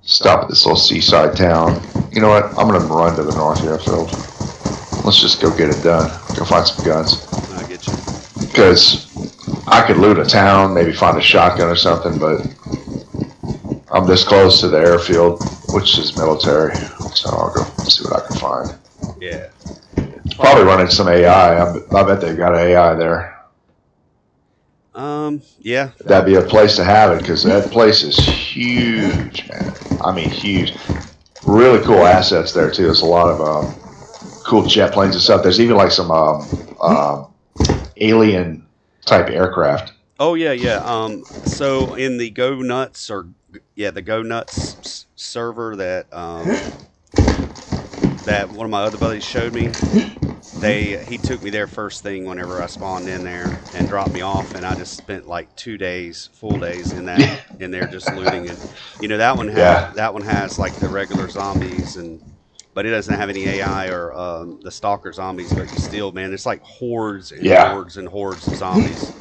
stop at this little seaside town. You know what? I'm going to run to the North Airfield. Let's just go get it done. Go find some guns.
I get you.
Because I could loot a town, maybe find a shotgun or something, but I'm this close to the airfield, which is military, so I'll go see what I can find.
Yeah.
Probably running some AI. I bet they've got AI there.
Yeah.
That'd be a place to have it because that place is huge, man. I mean, huge. Really cool assets there too. There's a lot of cool jet planes and stuff. There's even like some alien type aircraft.
Oh yeah. So in the Go Nuts the Go Nuts server that that one of my other buddies showed me, he took me there first thing whenever I spawned in there and dropped me off, and I just spent like 2 days, full days in there just looting. And you know that one has like the regular zombies, but it doesn't have any AI or the stalker zombies. But you still, man, it's like hordes and hordes and hordes of zombies.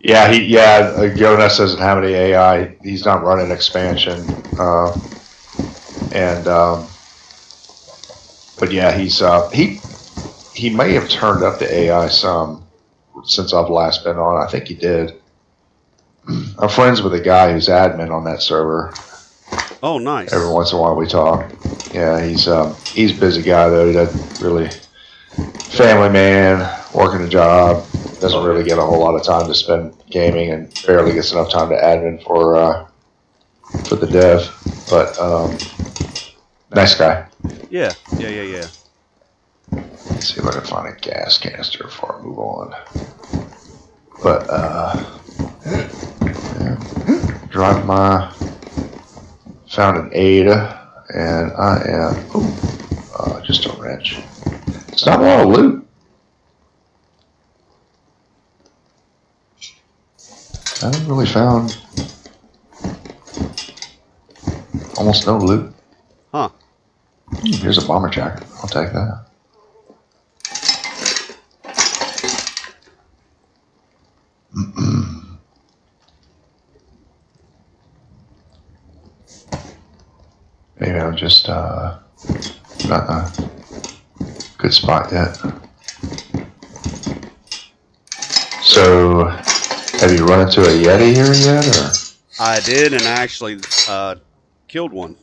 Jonas doesn't have any AI. He's not running expansion, but yeah, he may have turned up the AI some since I've last been on. I think he did. I'm friends with a guy who's admin on that server.
Oh, nice.
Every once in a while we talk. Yeah, he's a busy guy though. He doesn't really family man, working a job. Doesn't really get a whole lot of time to spend gaming, and barely gets enough time to admin for the dev. But nice guy.
Yeah.
Let's see if I can find a gas canister before I move on. But found an Ada, and I am just a wrench. It's not a lot of loot. I haven't really found almost no loot.
Huh.
Here's a bomber jacket. I'll take that. Maybe I'm just not in a good spot yet. So, have you run into a Yeti here yet, or?
I did, and I actually killed one.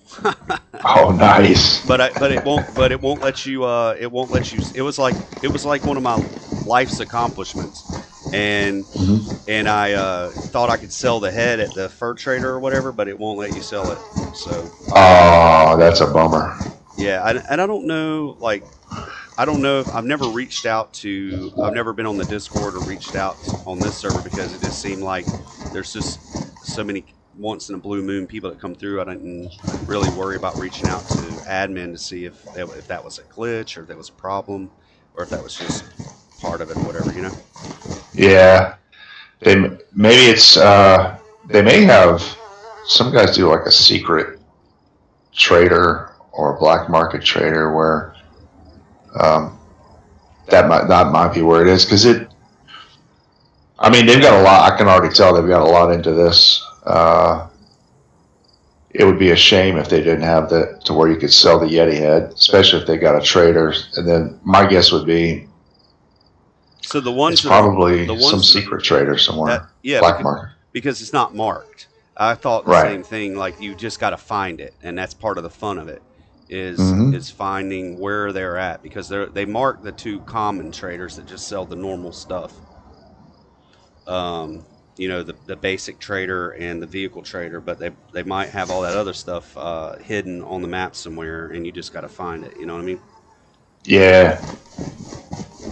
Oh, nice.
But it won't let you. It won't let you. It was like one of my life's accomplishments, and I thought I could sell the head at the fur trader or whatever, but it won't let you sell it. So.
Oh, that's a bummer.
Yeah, and I don't know. Like, I don't know. I've never reached out to. I've never been on the Discord or reached out on this server because it just seemed like there's just so many once in a blue moon people that come through. I didn't really worry about reaching out to admin to see if that was a glitch or if that was a problem or if that was just part of it or whatever, you know.
Yeah, maybe it's they may have, some guys do like a secret trader or a black market trader where that might be where it is, because they've got a lot. I can already tell they've got a lot into this it would be a shame if they didn't have that to where you could sell the Yeti head, especially if they got a trader. And then my guess would be
So the ones
it's
that are
probably
the
some
ones that
secret trader somewhere,
yeah,
black market.
because it's not marked. I thought the
Right.
same thing. Like you just got to find it, and that's part of the fun of it.
Mm-hmm.
Is finding where they're at because they mark the two common traders that just sell the normal stuff. Um, the basic trader and the vehicle trader, but they might have all that other stuff hidden on the map somewhere, and you just got to find it. You know what I mean?
Yeah.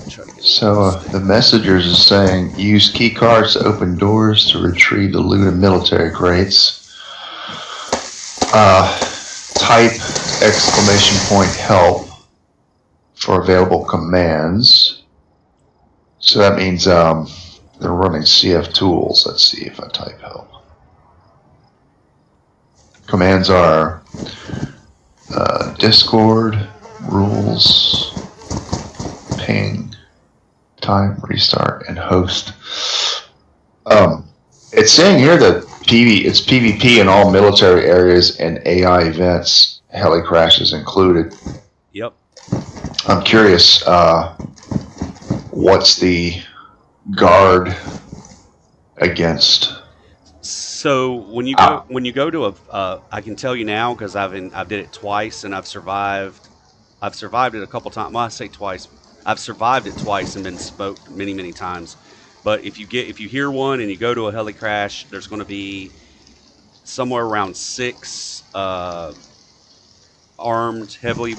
Try to get a little
So the messengers is saying use key cards to open doors to retrieve the loot and military crates. Type exclamation point help for available commands. So that means they're running CF tools. Let's see if I type help. Commands are Discord, rules, ping, time, restart, and host. It's saying here that it's PvP in all military areas and AI events, heli crashes included.
Yep.
I'm curious, what's the guard against?
So when you go to I can tell you now because I've did it twice and I've survived. I've survived it a couple times. Well, I say twice. I've survived it twice and been smoked many times. But if you hear one and you go to a heli crash, there's going to be somewhere around 6 heavily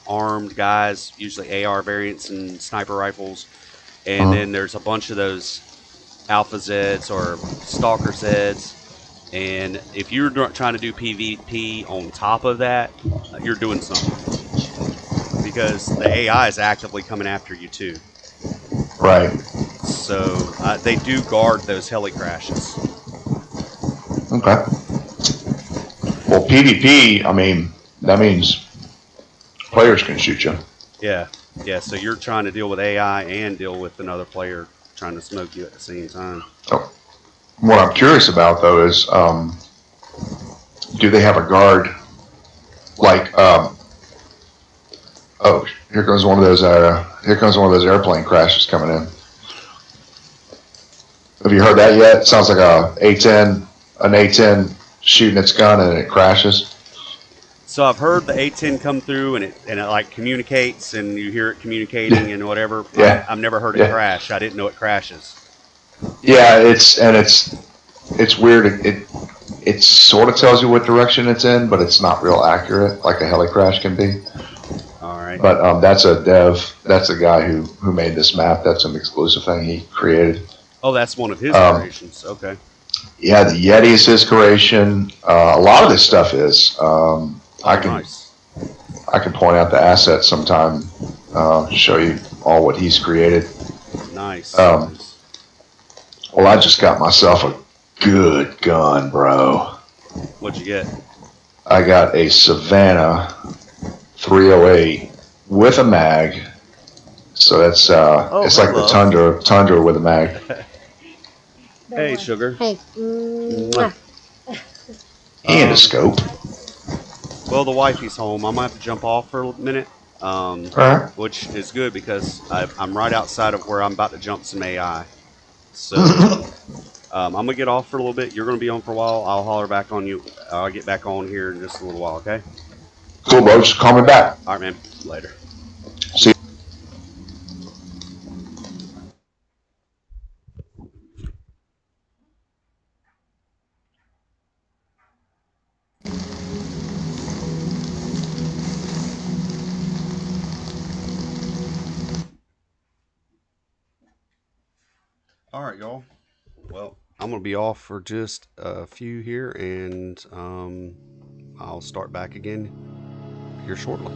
armed guys, usually AR variants and sniper rifles, and then there's a bunch of those Alpha Zeds or Stalker Zeds. And if you're trying to do PvP on top of that, you're doing something because the AI is actively coming after you too.
Right.
So they do guard those heli crashes.
Okay. Well, PvP, I mean, that means players can shoot you.
Yeah. So you're trying to deal with AI and deal with another player trying to smoke you at the same time.
Oh. What I'm curious about though is, do they have a guard? Like, oh, here comes one of those airplane crashes coming in. Have you heard that yet? It sounds like an A-10 shooting its gun and it crashes.
So I've heard the A-10 come through and it like communicates and you hear it communicating and whatever.
Yeah.
I've never heard it crash. I didn't know it crashes.
Yeah, it's weird. It sort of tells you what direction it's in, but it's not real accurate like a heli crash can be.
All right.
But that's a dev. That's a guy who made this map. That's an exclusive thing he created.
Oh, that's one of his creations. Okay.
Yeah, the Yeti is his creation. A lot of this stuff is. I can point out the assets sometime. Show you all what he's created.
Nice.
Well, I just got myself a good gun, bro.
What'd you get?
I got a Savannah 308 with a mag. So that's it's like the Tundra with a mag.
Hey, sugar.
Hey.
And a scope.
Well, the wifey's home. I'm gonna have to jump off for a minute, which is good because I'm right outside of where I'm about to jump some AI. So I'm gonna get off for a little bit. You're gonna be on for a while. I'll holler back on you. I'll get back on here in just a little while. Okay.
Cool, bro. Just call me back.
All right, man. Later.
See you.
All right, y'all. Well, I'm gonna be off for just a few here, and I'll start back again here shortly.